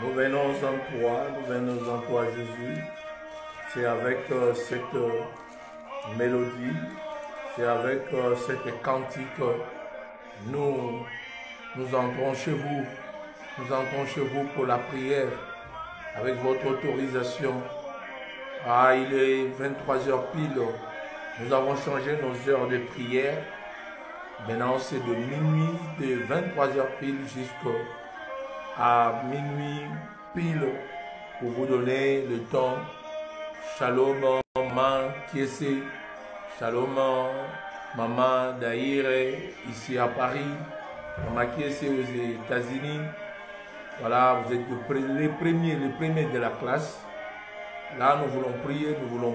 Nous venons en toi Jésus. C'est avec cette mélodie, c'est avec cette cantique, nous entrons chez vous. Nous entrons chez vous pour la prière, avec votre autorisation. Ah, il est 23 heures pile. Nous avons changé nos heures de prière. Maintenant, c'est de minuit, de 23 heures pile jusqu'à minuit pile, pour vous donner le temps. Shalom, maman Kiese. Shalom, maman Daïre, ici à Paris. Maman Kiese aux États-Unis. Voilà, vous êtes les premiers de la classe. Là, nous voulons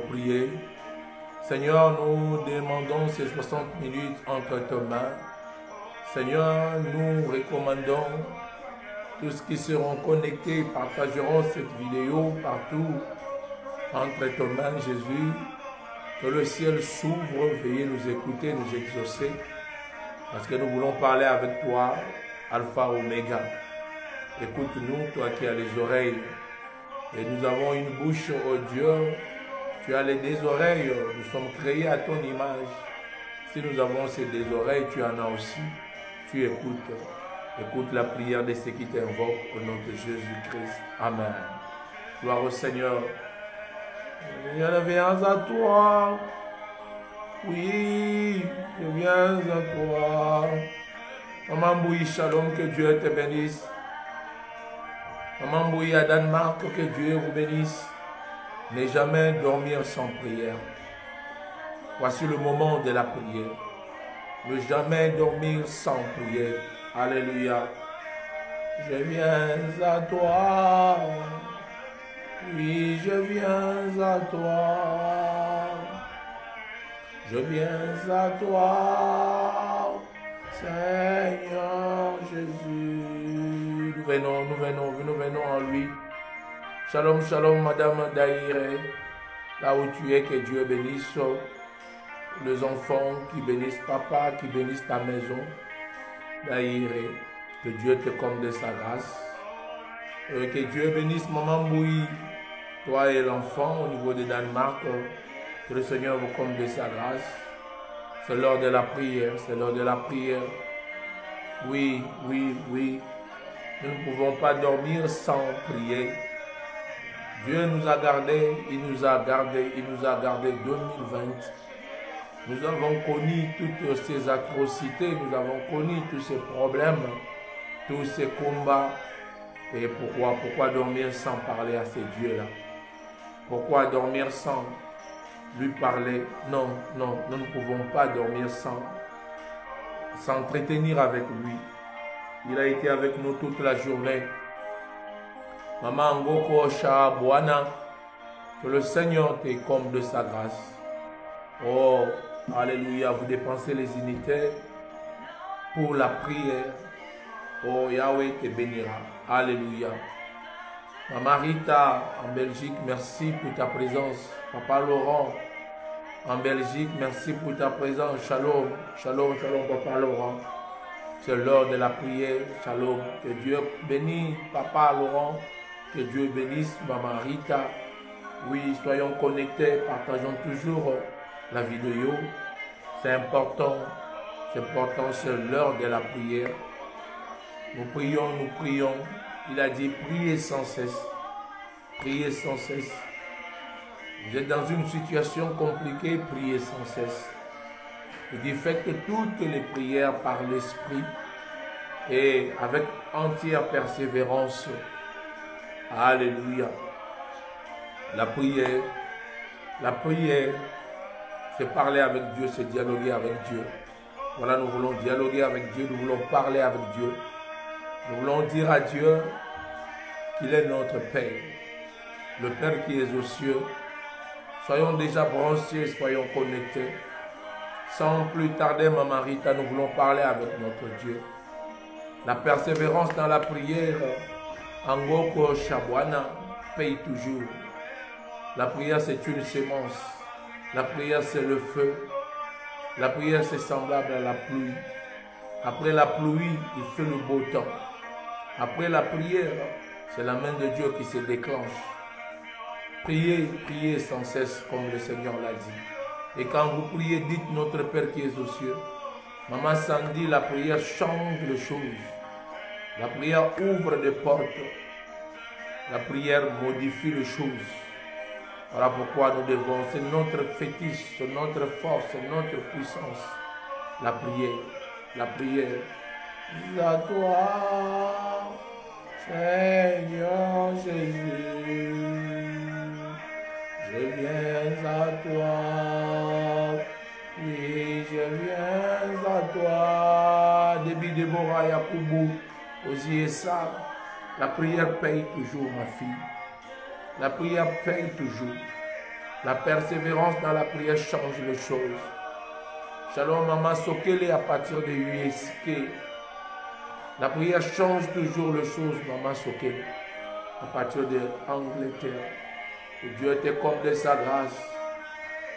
prier. Seigneur, nous demandons ces 60 minutes entre tes mains. Seigneur, nous recommandons tous ceux qui seront connectés, partageront cette vidéo partout entre tes mains, Jésus. Que le ciel s'ouvre, veuillez nous écouter, nous exaucer. Parce que nous voulons parler avec toi, Alpha, Oméga. Écoute-nous, toi qui as les oreilles. Et nous avons une bouche, oh Dieu. Tu as des oreilles. Nous sommes créés à ton image. Si nous avons ces des oreilles, tu en as aussi. Tu écoutes. Écoute la prière de ceux qui t'invoquent au nom de Jésus-Christ. Amen. Gloire au Seigneur. Je viens à toi. Oui, je viens à toi. Maman Bouy, shalom, que Dieu te bénisse. Maman Bouy à Danemark, que Dieu vous bénisse. Ne jamais dormir sans prière. Voici le moment de la prière. Ne jamais dormir sans prière. Alléluia. Je viens à toi. Oui, je viens à toi. Je viens à toi, Seigneur Jésus. Nous venons en lui. Shalom, shalom, Madame Daïre. Là où tu es, que Dieu bénisse les enfants, qui bénissent papa, qui bénissent ta maison. Daïre, que Dieu te comble de sa grâce. Que Dieu bénisse Maman Bouy, toi et l'enfant au niveau de Danemark. Que le Seigneur vous comble de sa grâce. C'est l'heure de la prière, c'est l'heure de la prière. Oui, oui, oui. Nous ne pouvons pas dormir sans prier. Dieu nous a gardés, il nous a gardés 2020. Nous avons connu toutes ces atrocités, nous avons connu tous ces problèmes, tous ces combats. Et pourquoi dormir sans parler à ces dieux-là? Pourquoi dormir sans lui parler? Non, non, nous ne pouvons pas dormir sans s'entretenir avec lui. Il a été avec nous toute la journée. Maman Ngoko Shabuana, que le Seigneur te comble de sa grâce. Oh, alléluia, vous dépensez les unités pour la prière. Oh, Yahweh te bénira. Alléluia. Maman Rita en Belgique, merci pour ta présence. Papa Laurent en Belgique, merci pour ta présence. Shalom, shalom, shalom, Papa Laurent. C'est l'heure de la prière. Shalom. Que Dieu bénisse Papa Laurent. Que Dieu bénisse Maman Rita. Oui, soyons connectés, partageons toujours la vidéo. C'est important. C'est important, c'est l'heure de la prière. Nous prions. Il a dit priez sans cesse. Priez sans cesse. Vous êtes dans une situation compliquée, priez sans cesse. Il dit faites toutes les prières par l'Esprit et avec entière persévérance. Alléluia. La prière, c'est parler avec Dieu, c'est dialoguer avec Dieu. Voilà, nous voulons dialoguer avec Dieu, nous voulons parler avec Dieu. Nous voulons dire à Dieu qu'il est notre Père, le Père qui est aux cieux. Soyons déjà branchés, soyons connectés. Sans plus tarder, Maman Rita, nous voulons parler avec notre Dieu. La persévérance dans la prière, Angoko Shabuana, paye toujours. La prière, c'est une sémence. La prière, c'est le feu. La prière, c'est semblable à la pluie. Après la pluie, il fait le beau temps. Après la prière, C'est la main de Dieu qui se déclenche. Priez, priez sans cesse comme le Seigneur l'a dit. Et quand vous priez, dites notre Père qui est aux cieux. Maman Sandy, la prière change les choses. La prière ouvre des portes. La prière modifie les choses. Voilà pourquoi nous devons, c'est notre fétiche, c'est notre force, c'est notre puissance. La prière, la prière. À toi, Seigneur Jésus, je viens à toi. Oui, je viens à toi. Début de Bora Yakoubou, Ozié ça. La prière paye toujours, ma fille. La prière paye toujours. La persévérance dans la prière change les choses. Shalom, maman Sokele à partir de USK. La prière change toujours les choses, maman Sokele, à partir de Angleterre. Que Dieu te comble de sa grâce.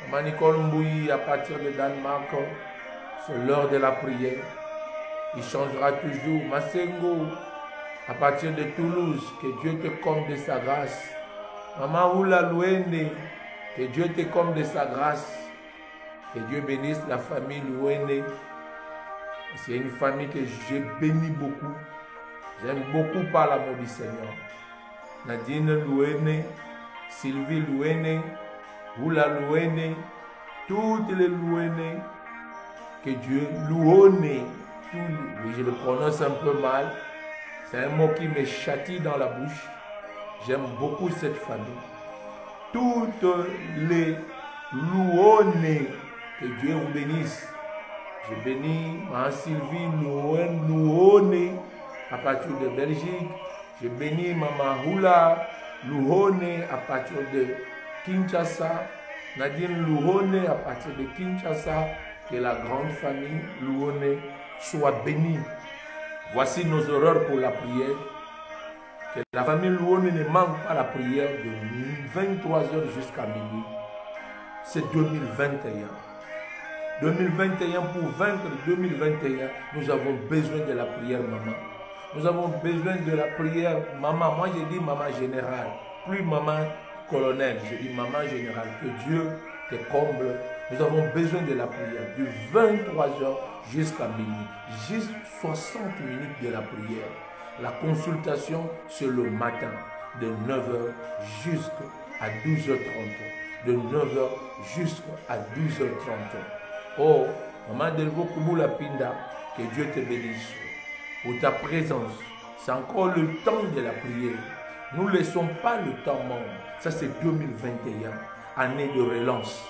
Maman Nicole Mbouyi à partir de Danemark. C'est l'heure de la prière. Il changera toujours. Masengo à partir de Toulouse. Que Dieu te comble de sa grâce. Maman Oula Louene. Que Dieu te comble de sa grâce. Que Dieu bénisse la famille Louene. C'est une famille que j'ai béni beaucoup. J'aime beaucoup par l'amour du Seigneur. Nadine Louene, Sylvie Louene, Oula Louene, toutes les Louene. Que Dieu Louone. Oui, je le prononce un peu mal. C'est un mot qui me châtie dans la bouche. J'aime beaucoup cette famille. Toutes les Louone. Que Dieu vous bénisse. Je bénis ma Sylvie Louone à partir de Belgique. Je bénis Maman Hula Louone à partir de Kinshasa. Nadine Louone à partir de Kinshasa. Que la grande famille Louone soit bénie. Voici nos horreurs pour la prière. Que la famille Louone ne manque pas la prière de 23h jusqu'à minuit. C'est 2021. 2021, pour vaincre 2021, nous avons besoin de la prière, maman. Nous avons besoin de la prière, maman. Moi, j'ai dit maman générale, plus maman colonel. J'ai dit maman générale. Que Dieu te comble. Nous avons besoin de la prière, du 23h jusqu'à minuit. Juste 60 minutes de la prière. La consultation, c'est le matin, de 9h jusqu'à 12h30. De 9h jusqu'à 12h30. Oh, maman Delvo Kouboula Pinda, que Dieu te bénisse pour ta présence. C'est encore le temps de la prière. Nous ne laissons pas le temps mort. Ça, c'est 2021, année de relance.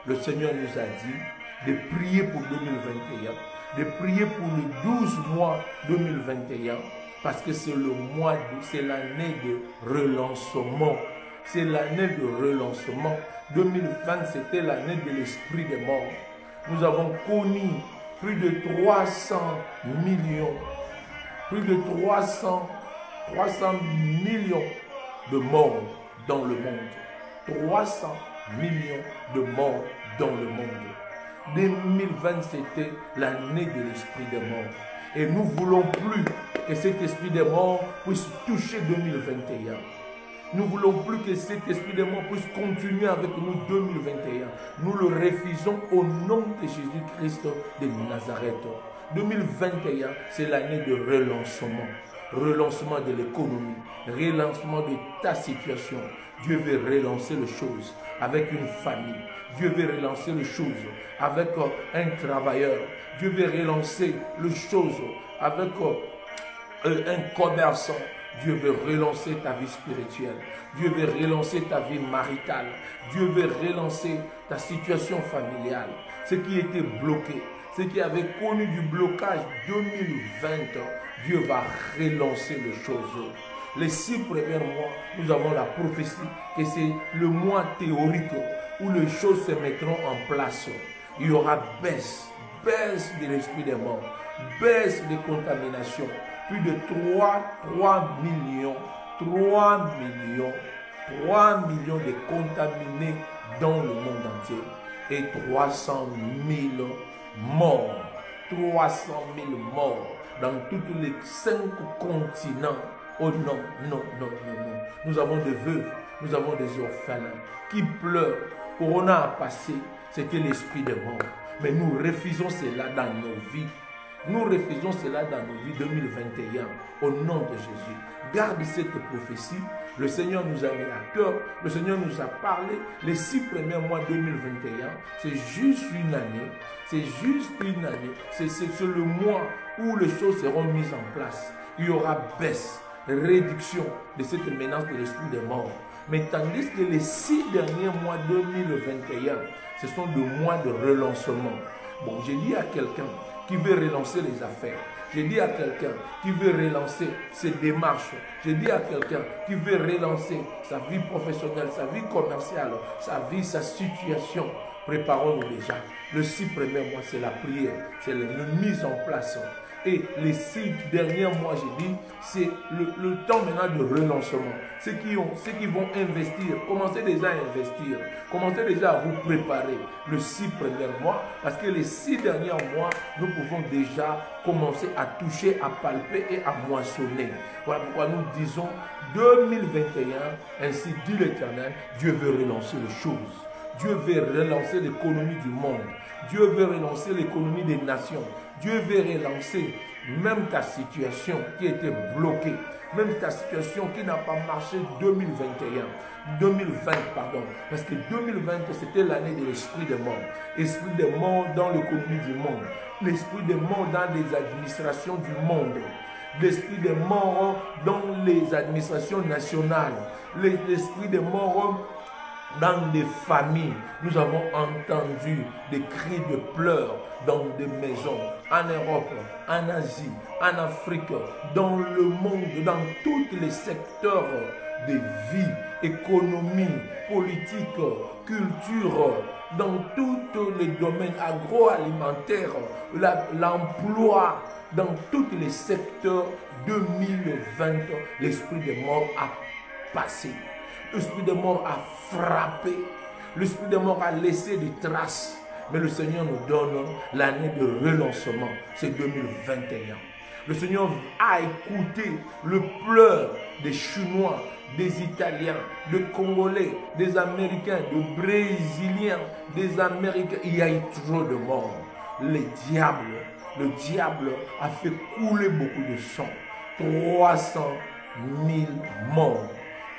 Le Seigneur nous a dit de prier pour 2021, de prier pour le 12 mois 2021, parce que c'est le mois, c'est l'année de relancement. C'est l'année de relancement. 2020, c'était l'année de l'esprit des morts. Nous avons connu plus de 300 millions, plus de 300 millions de morts dans le monde. 300 millions de morts dans le monde. 2020, c'était l'année de l'esprit des morts. Et nous ne voulons plus que cet esprit des morts puisse toucher 2021. Nous ne voulons plus que cet esprit de mort puisse continuer avec nous 2021. Nous le refusons au nom de Jésus-Christ de Nazareth. 2021, c'est l'année de relancement. Relancement de l'économie, relancement de ta situation. Dieu veut relancer les choses avec une famille. Dieu veut relancer les choses avec un travailleur. Dieu veut relancer les choses avec un commerçant. Dieu veut relancer ta vie spirituelle. Dieu veut relancer ta vie maritale. Dieu veut relancer ta situation familiale. Ce qui était bloqué, ce qui avait connu du blocage 2020, Dieu va relancer les choses. Les 6 premiers mois, nous avons la prophétie que c'est le mois théorique où les choses se mettront en place. Il y aura baisse de l'esprit des morts, baisse de contamination. Plus de 3 millions de contaminés dans le monde entier. Et 300 000 morts. 300 000 morts dans tous les 5 continents Oh non, non, non, non, non. Nous avons des veuves, nous avons des orphelins qui pleurent. Corona a passé, c'était l'esprit des morts. Mais nous refusons cela dans nos vies. Nous refusons cela dans nos vies 2021. Au nom de Jésus. Garde cette prophétie. Le Seigneur nous a mis à cœur. Le Seigneur nous a parlé. Les 6 premiers mois 2021, c'est juste une année. C'est juste une année. C'est le mois où les choses seront mises en place. Il y aura baisse, réduction de cette menace de l'esprit des morts. Mais tandis que les 6 derniers mois 2021, ce sont des mois de relancement. Bon, j'ai dit à quelqu'un qui veut relancer les affaires. J'ai dit à quelqu'un qui veut relancer ses démarches. J'ai dit à quelqu'un qui veut relancer sa vie professionnelle, sa vie commerciale, sa vie, sa situation. Préparons-nous déjà. Le 6 premiers mois, c'est la prière, c'est la mise en place. Et les 6 derniers mois, j'ai dit, c'est le temps maintenant de relancement. Ceux qui vont investir, commencez déjà à investir. Commencez déjà à vous préparer le 6 premiers mois. Parce que les 6 derniers mois, nous pouvons déjà commencer à toucher, à palper et à moissonner. Voilà pourquoi nous disons 2021, ainsi dit l'Éternel, Dieu veut relancer les choses. Dieu veut relancer l'économie du monde. Dieu veut relancer l'économie des nations. Dieu veut relancer même ta situation qui était bloquée, même ta situation qui n'a pas marché 2020, pardon. Parce que 2020, c'était l'année de l'esprit des morts. L'esprit des morts dans l'économie du monde. L'esprit des morts dans les administrations du monde. L'esprit des morts dans les administrations nationales. L'esprit des morts dans des familles. Nous avons entendu des cris de pleurs dans des maisons, en Europe, en Asie, en Afrique, dans le monde, dans tous les secteurs de vie, économie, politique, culture, dans tous les domaines agroalimentaires, l'emploi, dans tous les secteurs. 2020, l'esprit des morts a passé. L'esprit des morts a frappé. L'esprit des morts a laissé des traces. Mais le Seigneur nous donne l'année de relancement. C'est 2021. Le Seigneur a écouté le pleur des Chinois, des Italiens, des Congolais, des Américains, des Brésiliens, des Américains. Il y a eu trop de morts. Le diable a fait couler beaucoup de sang. 300 000 morts.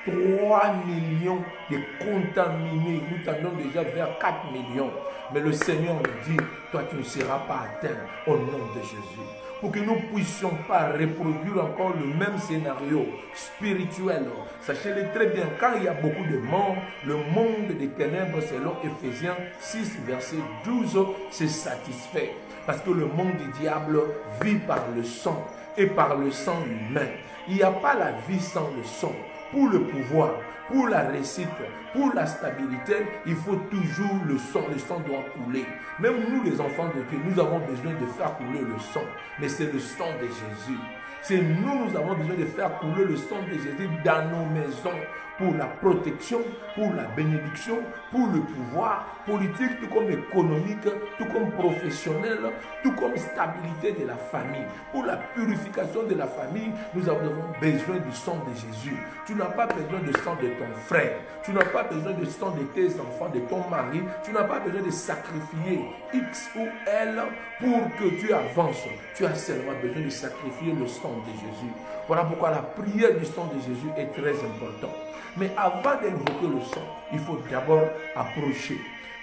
3 millions de contaminés. Nous tendons déjà vers 4 millions. Mais le Seigneur nous dit, toi tu ne seras pas atteint au nom de Jésus. Pour que nous ne puissions pas reproduire encore le même scénario spirituel. Sachez-le très bien, quand il y a beaucoup de morts, le monde des ténèbres, selon Ephésiens 6, verset 12, c'est satisfait. Parce que le monde du diable vit par le sang et par le sang humain. Il n'y a pas la vie sans le sang. Pour le pouvoir, pour la réussite, pour la stabilité, il faut toujours le sang. Le sang doit couler. Même nous, les enfants de Dieu, nous avons besoin de faire couler le sang. Mais c'est le sang de Jésus. C'est nous avons besoin de faire couler le sang de Jésus dans nos maisons pour la protection, pour la bénédiction, pour le pouvoir politique, tout comme économique, tout comme professionnel, tout comme stabilité de la famille. Pour la purification de la famille, nous avons besoin du sang de Jésus. Tu n'as pas besoin du sang de ton frère. Tu n'as pas besoin du sang de tes enfants, de ton mari. Tu n'as pas besoin de sacrifier X ou L pour que tu avances. Tu as seulement besoin de sacrifier le sang de Jésus. Voilà pourquoi la prière du sang de Jésus est très importante. Mais avant d'invoquer le sang, il faut d'abord approcher,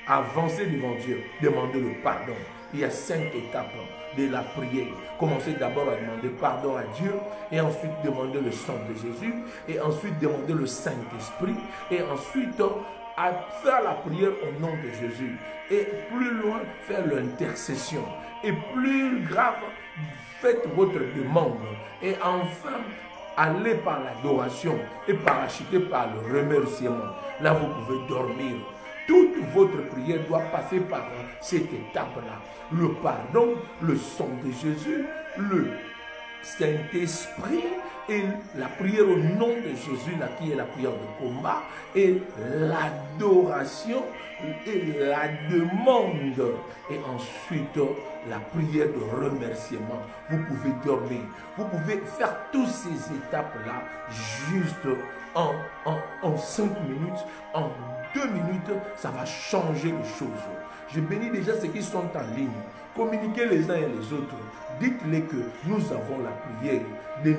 avancer devant Dieu, demander le pardon. Il y a 5 étapes de la prière. Commencez d'abord à demander pardon à Dieu, et ensuite demander le sang de Jésus, et ensuite demander le Saint-Esprit, et ensuite à faire la prière au nom de Jésus. Et plus loin, faire l'intercession. Et plus grave, faites votre demande. Et enfin, allez par l'adoration et parachuter par le remerciement. Là, vous pouvez dormir. Toute votre prière doit passer par cette étape-là. Le pardon, le sang de Jésus, le Saint-Esprit et la prière au nom de Jésus, là, qui est la prière de combat, et l'adoration et la demande, et ensuite la prière de remerciement. Vous pouvez dormir, vous pouvez faire toutes ces étapes-là juste en 5 minutes, en 2 minutes, ça va changer les choses. Je bénis déjà ceux qui sont en ligne. Communiquez les uns et les autres. Dites-les que nous avons la prière de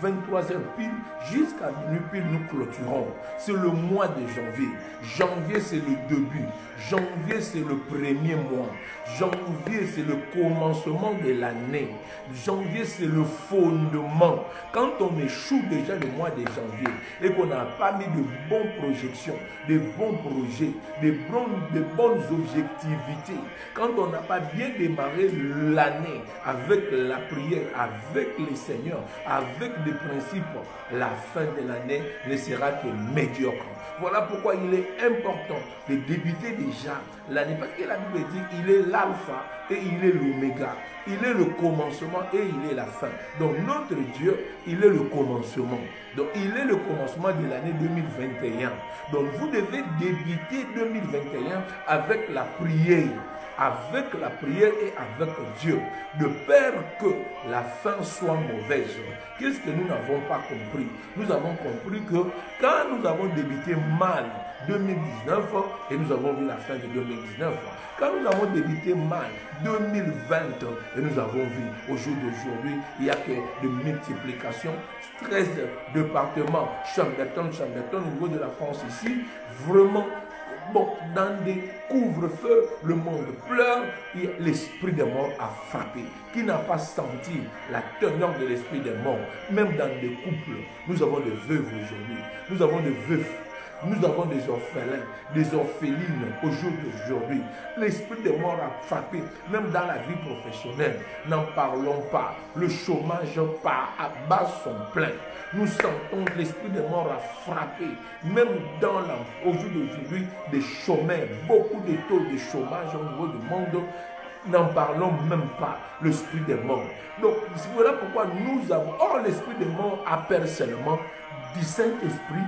23h pile jusqu'à minuit pile, nous clôturons. C'est le mois de janvier. Janvier, c'est le début. Janvier, c'est le premier mois. Janvier, c'est le commencement de l'année. Janvier, c'est le fondement. Quand on échoue déjà le mois de janvier et qu'on n'a pas mis de bonnes projections, de bons projets, de bonnes objectivités, quand on n'a pas bien démarré l'année avec la prière, avec les seigneurs, avec des principes, la fin de l'année ne sera que médiocre. Voilà pourquoi il est important de débuter déjà l'année. Parce que la Bible dit qu'il est l'alpha et il est l'oméga. Il est le commencement et il est la fin. Donc notre Dieu, il est le commencement. Donc il est le commencement de l'année 2021. Donc vous devez débuter 2021 avec la prière. Avec la prière et avec Dieu, de peur que la fin soit mauvaise. Qu'est-ce que nous n'avons pas compris? Nous avons compris que quand nous avons débuté mal 2019 et nous avons vu la fin de 2019, quand nous avons débuté mal 2020 et nous avons vu au jour d'aujourd'hui, il n'y a que de multiplication, 13 départements, Chamberton au niveau de la France ici, vraiment. Bon, dans des couvre-feux, le monde pleure et l'esprit des morts a frappé. Qui n'a pas senti la teneur de l'esprit des morts? Même dans des couples, nous avons des veuves aujourd'hui, nous avons des veufs. Nous avons des orphelins, des orphelines au jour d'aujourd'hui. L'esprit des morts a frappé, même dans la vie professionnelle. N'en parlons pas. Le chômage à bas son plein. Nous sentons que l'esprit des morts a frappé, même au jour d'aujourd'hui, des chômeurs, beaucoup de taux de chômage au niveau du monde. N'en parlons même pas, l'esprit des morts. Donc, voilà pourquoi nous avons, l'esprit des morts appelle seulement du Saint-Esprit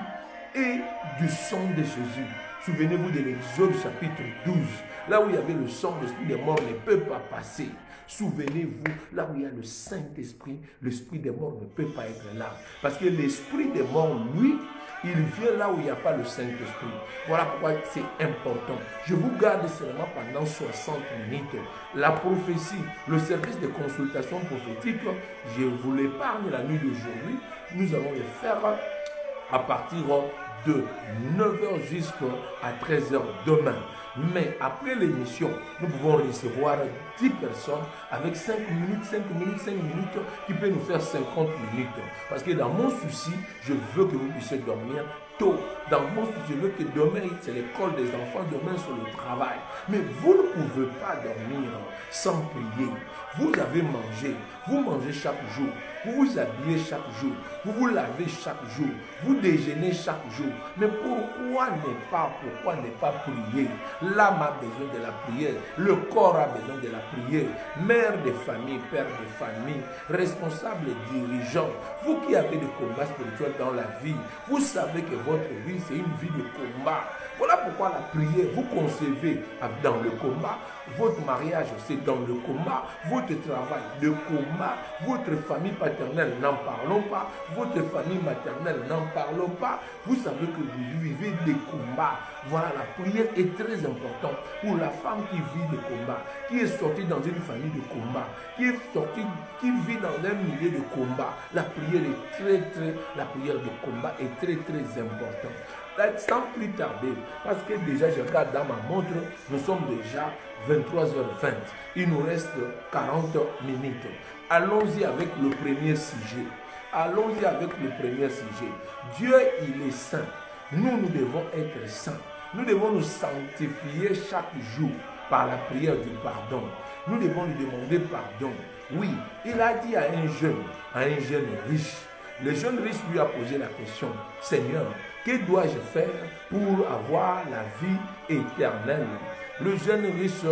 et du sang de Jésus. Souvenez-vous de l'Exode chapitre 12, là où il y avait le sang, l'esprit des morts ne peut pas passer. Souvenez-vous, là où il y a le Saint-Esprit, l'esprit des morts ne peut pas être là. Parce que l'esprit des morts, lui, il vient là où il n'y a pas le Saint-Esprit. Voilà pourquoi c'est important. Je vous garde seulement pendant 60 minutes. La prophétie, le service de consultation prophétique, je vous l'épargne la nuit d'aujourd'hui. Nous allons le faire à partir de 9h jusqu'à 13h demain. Mais après l'émission, nous pouvons recevoir 10 personnes avec 5 minutes qui peut nous faire 50 minutes. Parce que dans mon souci, je veux que vous puissiez dormir tôt. Dans mon souci, je veux que demain, c'est l'école des enfants, demain c'est le travail. Mais vous ne pouvez pas dormir sans prier. Vous avez mangé, vous mangez chaque jour, vous vous habillez chaque jour, vous vous lavez chaque jour, vous déjeunez chaque jour. Mais pourquoi ne pas prier? L'âme a besoin de la prière, le corps a besoin de la prière. Mère de famille, père de famille, responsable et dirigeant, vous qui avez des combats spirituels dans la vie, vous savez que votre vie c'est une vie de combat. Voilà pourquoi la prière, vous concevez dans le combat, votre mariage c'est dans le combat, votre travail, le combat, votre famille paternelle, n'en parlons pas, votre famille maternelle, n'en parlons pas. Vous savez que vous vivez des combats. Voilà, la prière est très importante pour la femme qui vit des combats, qui est sortie dans une famille de combat, qui vit dans un milieu de combat. La prière la prière de combat est très importante. Sans plus tarder, parce que déjà je regarde dans ma montre, nous sommes déjà 23h20. Il nous reste 40 minutes. Allons-y avec le premier sujet. Allons-y avec le premier sujet. Dieu, il est saint. Nous devons être saints. Nous devons nous sanctifier chaque jour par la prière du pardon. Nous devons lui demander pardon. Oui, il a dit à un jeune riche. Le jeune riche lui a posé la question, Seigneur, que dois-je faire pour avoir la vie éternelle? Le jeune riche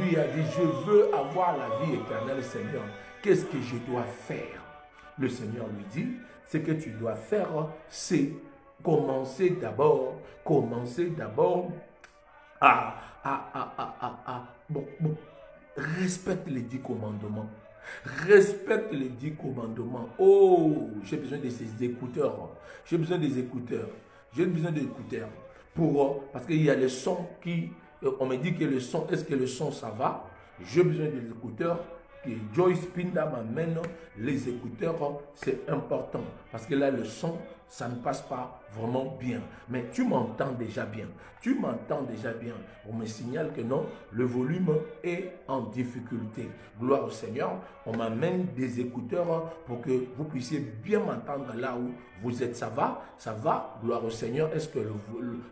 lui a dit, je veux avoir la vie éternelle, Seigneur. Qu'est-ce que je dois faire? Le Seigneur lui dit, ce que tu dois faire, c'est commencer d'abord bon, respecte les 10 commandements. Respecte les 10 commandements. Oh, j'ai besoin de ces écouteurs. J'ai besoin des écouteurs. J'ai besoin d'écouteurs. Parce qu'il y a le son qui... On me dit que le son, est-ce que le son ça va? J'ai besoin des écouteurs. Que Joyce Pinda m'amène les écouteurs, c'est important. Parce que là, le son, ça ne passe pas vraiment bien. Mais tu m'entends déjà bien. Tu m'entends déjà bien. On me signale que non, le volume est en difficulté. Gloire au Seigneur. On m'amène des écouteurs pour que vous puissiez bien m'entendre là où vous êtes. Ça va? Ça va? Gloire au Seigneur. Est-ce que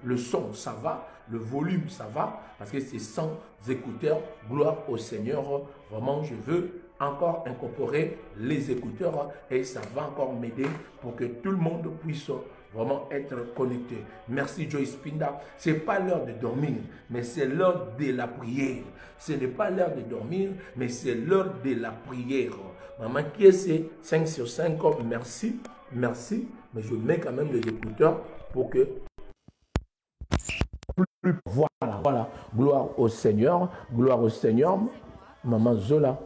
le son, ça va? Le volume, ça va? Parce que c'est sans écouteurs. Gloire au Seigneur. Vraiment, je veux encore incorporer les écouteurs et ça va encore m'aider pour que tout le monde puisse vraiment être connecté. Merci Joyce Pinda. Ce n'est pas l'heure de dormir, mais c'est l'heure de la prière. Ce n'est pas l'heure de dormir, mais c'est l'heure de la prière. Maman, qui est c'est 5 sur 5, merci, merci, mais je mets quand même les écouteurs pour que... Voilà, gloire au Seigneur, Maman Zola,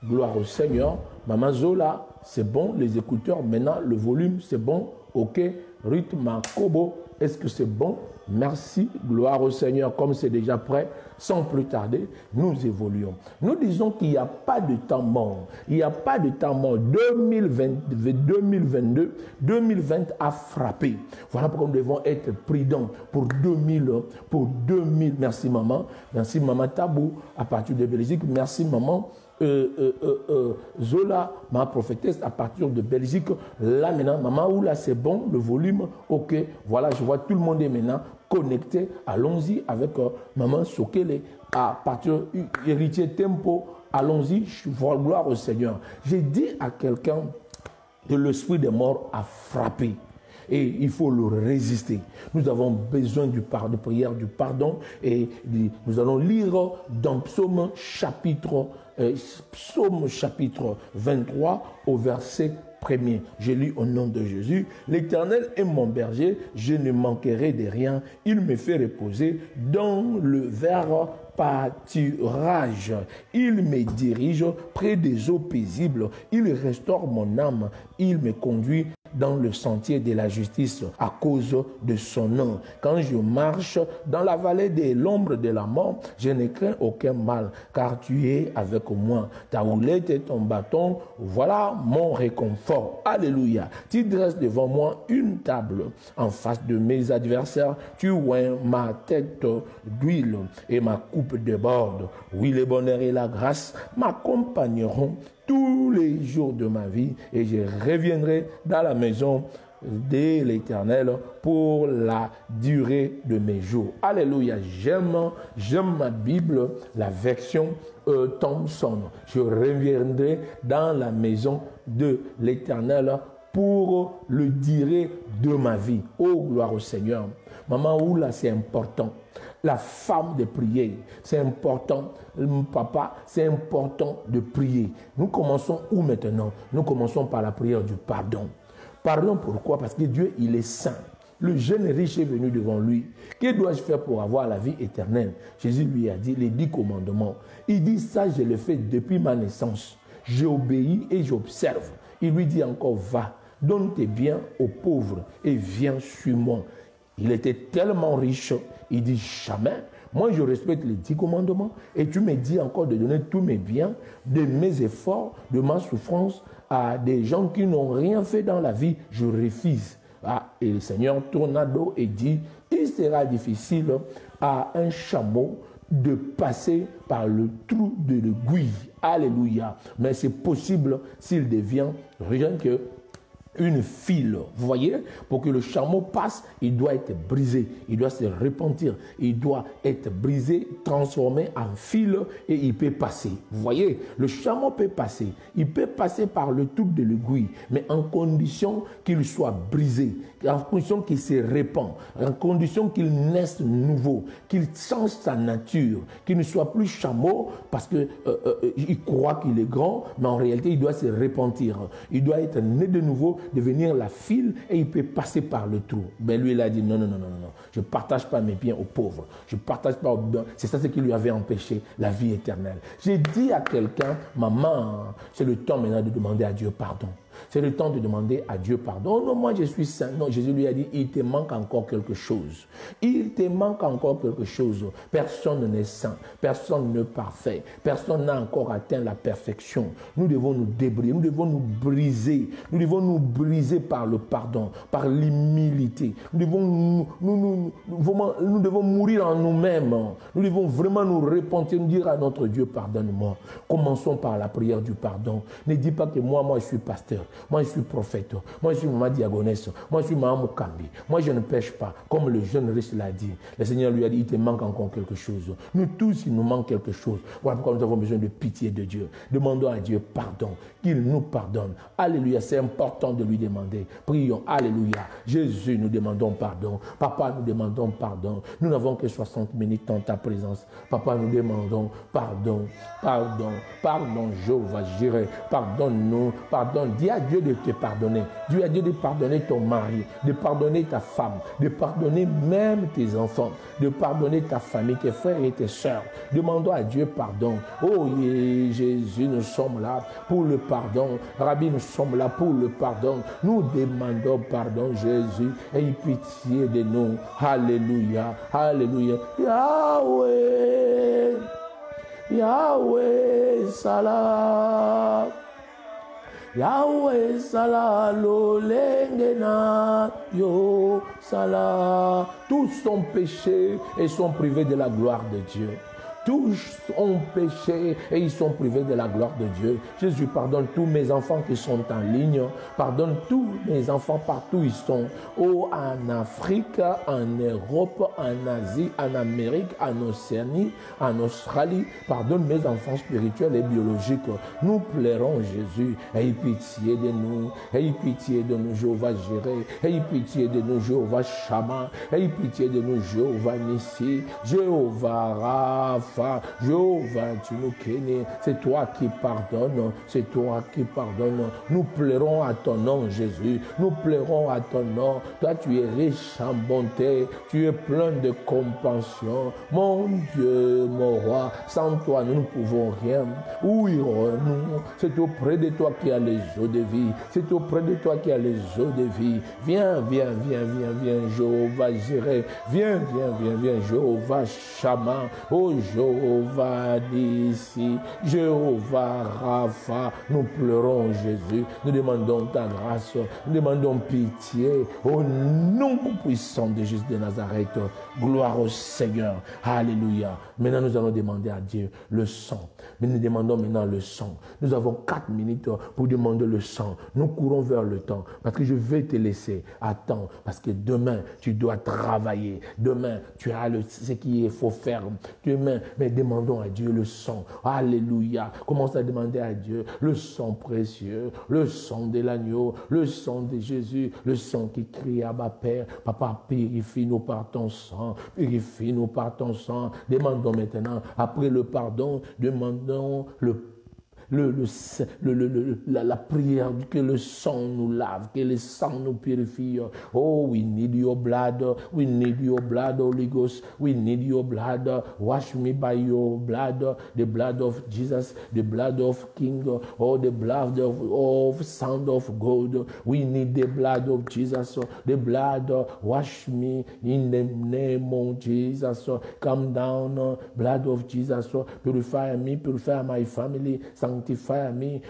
gloire au Seigneur, Maman Zola, c'est bon, les écouteurs, maintenant le volume, c'est bon, ok, rythme Kobo, est-ce que c'est bon? Merci, gloire au Seigneur, comme c'est déjà prêt, sans plus tarder, nous évoluons. Nous disons qu'il n'y a pas de temps mort, il n'y a pas de temps mort, 2022, 2020 a frappé. Voilà pourquoi nous devons être prudents pour 2000, merci maman Tabou, à partir de Belgique, merci maman, Zola, ma prophétesse, à partir de Belgique, là maintenant, maman, où là c'est bon, le volume, ok, voilà, je vois tout le monde est maintenant connecté, allons-y avec maman Sokele, à partir héritier tempo, allons-y, gloire au Seigneur. J'ai dit à quelqu'un que l'esprit des morts a frappé. Et il faut le résister. Nous avons besoin de prière, du pardon. Et nous allons lire dans Psaume chapitre 23 au verset 1er. Je lis au nom de Jésus. L'Éternel est mon berger, je ne manquerai de rien. Il me fait reposer dans le vert pâturage. Il me dirige près des eaux paisibles. Il restaure mon âme. Il me conduit dans le sentier de la justice à cause de son nom. Quand je marche dans la vallée de l'ombre de la mort, je ne crains aucun mal, car tu es avec moi. Ta houlette et ton bâton, voilà mon réconfort. Alléluia. Tu dresses devant moi une table en face de mes adversaires. Tu oins ma tête d'huile et ma coupe déborde. Oui, le bonheur et la grâce m'accompagneront tous les jours de ma vie et je reviendrai dans la maison de l'Éternel pour la durée de mes jours. Alléluia. J'aime ma Bible, la version Thompson. Je reviendrai dans la maison de l'Éternel pour le durée de ma vie. Oh, gloire au Seigneur. Maman, où là, c'est important. La femme de prier, c'est important. Papa, c'est important de prier. Nous commençons où maintenant? Nous commençons par la prière du pardon. Pardon pourquoi? Parce que Dieu, il est saint. Le jeune riche est venu devant lui. Que dois-je faire pour avoir la vie éternelle? Jésus lui a dit les 10 commandements. Il dit ça, je le fais depuis ma naissance. J'obéis et j'observe. Il lui dit encore, va, donne tes biens aux pauvres et viens sur moi. Il était tellement riche, il dit jamais. Moi, je respecte les 10 commandements et tu me dis encore de donner tous mes biens, de mes efforts, de ma souffrance à des gens qui n'ont rien fait dans la vie. Je refuse. Et le Seigneur tourna dos et dit, il sera difficile à un chameau de passer par le trou de l'aiguille. Alléluia. Mais c'est possible s'il devient rien que une file. Vous voyez, pour que le chameau passe, il doit être brisé, il doit se repentir, il doit être brisé, transformé en fil et il peut passer. Vous voyez, le chameau peut passer, il peut passer par le trou de l'aiguille, mais en condition qu'il soit brisé, en condition qu'il se répand, en condition qu'il naisse nouveau, qu'il change sa nature, qu'il ne soit plus chameau parce qu'il croit qu'il est grand, mais en réalité il doit se repentir, il doit être né de nouveau devenir la file et il peut passer par le trou. Ben lui, il a dit non, non, non, non, non. Je ne partage pas mes biens aux pauvres. Je ne partage pas aux biens. C'est ça ce qui lui avait empêché la vie éternelle. J'ai dit à quelqu'un, maman, c'est le temps maintenant de demander à Dieu pardon. C'est le temps de demander à Dieu pardon. Non, moi je suis saint. Non, Jésus lui a dit, il te manque encore quelque chose. Il te manque encore quelque chose. Personne n'est saint. Personne n'est parfait. Personne n'a encore atteint la perfection. Nous devons nous débrouiller. Nous devons nous briser. Nous devons nous briser par le pardon, par l'humilité. Nous devons mourir en nous-mêmes. Nous devons vraiment nous repentir, dire à notre Dieu, pardonne-moi. Commençons par la prière du pardon. Ne dis pas que moi je suis pasteur. Moi, je suis prophète. Moi, je suis maman diagonesse. Moi, je suis maman Mukambi. Moi, je ne pêche pas. Comme le jeune riche l'a dit. Le Seigneur lui a dit, il te manque encore quelque chose. Nous tous, il nous manque quelque chose. Voilà pourquoi nous avons besoin de pitié de Dieu. Demandons à Dieu pardon. Qu'il nous pardonne. Alléluia. C'est important de lui demander. Prions. Alléluia. Jésus, nous demandons pardon. Papa, nous demandons pardon. Nous n'avons que 60 minutes dans ta présence. Papa, nous demandons pardon. Pardon. Pardon, Jéhovah Jireh. Pardonne-nous. Pardonne. Dis à Dieu de te pardonner. Dis à Dieu de pardonner ton mari, de pardonner ta femme, de pardonner même tes enfants, de pardonner ta famille, tes frères et tes sœurs. Demandons à Dieu pardon. Oh Jésus, nous sommes là pour le pardon. Rabbi, nous sommes là pour le pardon. Nous demandons pardon, Jésus. Aie pitié de nous. Alléluia. Alléluia. Yahweh. Yahweh, salam. Yahweh sala lolengena yo sala. Tous sont péchés et sont privés de la gloire de Dieu. Tous ont péché et ils sont privés de la gloire de Dieu. Jésus, pardonne tous mes enfants qui sont en ligne. Pardonne tous mes enfants partout où ils sont. Oh, en Afrique, en Europe, en Asie, en Amérique, en Océanie, en Australie. Pardonne mes enfants spirituels et biologiques. Nous plairons Jésus. Aie pitié de nous. Aie pitié de nous, Jéhovah Jireh. Aie pitié de nous, Jéhovah Shammah. Aie pitié de nous, Jéhovah Nissi. Jéhovah Rapha. Jéhovah, tu nous connais, c'est toi qui pardonnes, c'est toi qui pardonnes. Nous pleurons à ton nom, Jésus, nous pleurons à ton nom. Toi, tu es riche en bonté, tu es plein de compassion. Mon Dieu, mon roi, sans toi, nous ne pouvons rien. Où irons-nous? C'est auprès de toi qu'il y a les eaux de vie, c'est auprès de toi qu'il y a les eaux de vie. Viens, viens, viens, viens, viens, Jéhovah Jireh, viens, viens, viens, viens, Jéhovah Shammah, oh Jéhovah Nissi, Jéhovah Rapha, nous pleurons Jésus, nous demandons ta grâce, nous demandons pitié au nom puissant de Jésus de Nazareth. Gloire au Seigneur. Alléluia. Maintenant, nous allons demander à Dieu le sang. Mais nous demandons maintenant le sang. Nous avons 4 minutes pour demander le sang. Nous courons vers le temps parce que je vais te laisser. Attends, parce que demain, tu dois travailler. Demain, tu as ce qu'il faut faire. Demain, mais demandons à Dieu le sang. Alléluia. Commence à demander à Dieu le sang précieux, le sang de l'agneau, le sang de Jésus, le sang qui crie à ma Père. Papa, purifie-nous par ton sang. Purifie-nous par ton sang. Demandons maintenant, après le pardon, demandons la prière, que le sang nous lave, que le sang nous purifie. Oh, we need your blood. We need your blood, Holy Ghost. We need your blood. Wash me by your blood. The blood of Jesus, the blood of King, oh, the blood of Son of God. We need the blood of Jesus. The blood, wash me in the name of Jesus. Come down, blood of Jesus. Purify me, purify my family. Sanctify me,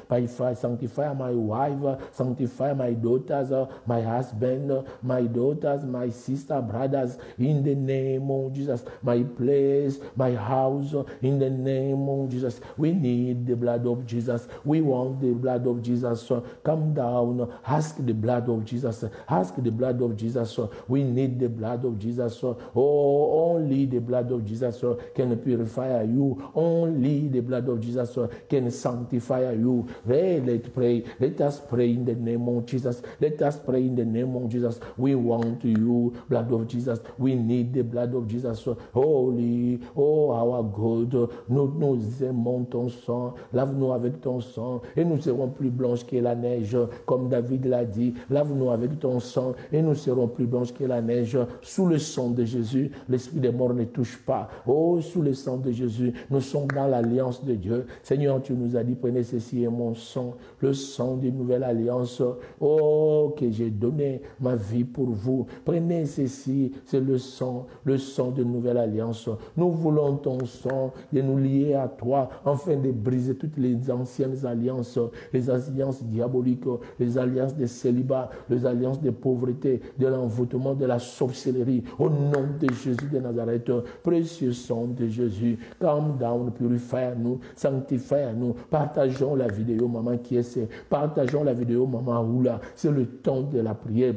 sanctify my wife, sanctify my daughters, my husband, my daughters, my sister, brothers, in the name of Jesus. My place, my house, in the name of Jesus. We need the blood of Jesus. We want the blood of Jesus. Come down, ask the blood of Jesus. Ask the blood of Jesus. We need the blood of Jesus. Oh, only the blood of Jesus can purify you. Only the blood of Jesus can sanctify sanctify you. Let's pray. Let us pray in the name of Jesus. Let us pray in the name of Jesus. We want you, blood of Jesus. We need the blood of Jesus. Holy, oh our God, nous aimons ton sang. Lave-nous avec ton sang et nous serons plus blanches que la neige, comme David l'a dit. Lave-nous avec ton sang et nous serons plus blanches que la neige. Sous le sang de Jésus, l'esprit des morts ne touche pas. Oh, sous le sang de Jésus, nous sommes dans l'alliance de Dieu. Seigneur, tu nous as dit, prenez ceci et mon sang, le sang d'une nouvelle alliance. Oh, que j'ai donné ma vie pour vous. Prenez ceci, c'est le sang de nouvelle alliance. Nous voulons ton sang de nous lier à toi, afin de briser toutes les anciennes alliances, les alliances diaboliques, les alliances de célibat, les alliances de pauvreté, de l'envoûtement, de la sorcellerie. Au nom de Jésus de Nazareth, précieux sang de Jésus, calm down, purifie-nous, sanctifie-nous. Partageons la vidéo, maman qui essaie. Partageons la vidéo, maman Oula. C'est le temps de la prière.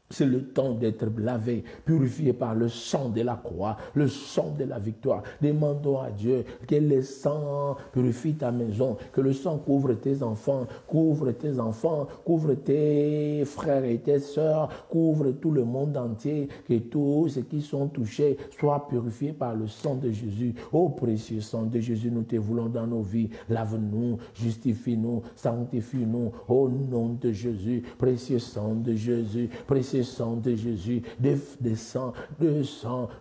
C'est le temps d'être lavé, purifié par le sang de la croix, le sang de la victoire. Demandons à Dieu que le sang purifie ta maison, que le sang couvre tes enfants, couvre tes frères et tes sœurs, couvre tout le monde entier, que tous ceux qui sont touchés soient purifiés par le sang de Jésus. Ô précieux sang de Jésus, nous te voulons dans nos vies. Lave-nous, justifie-nous, sanctifie-nous. Au nom de Jésus, précieux sang de Jésus, précieux sang de Jésus, de sang,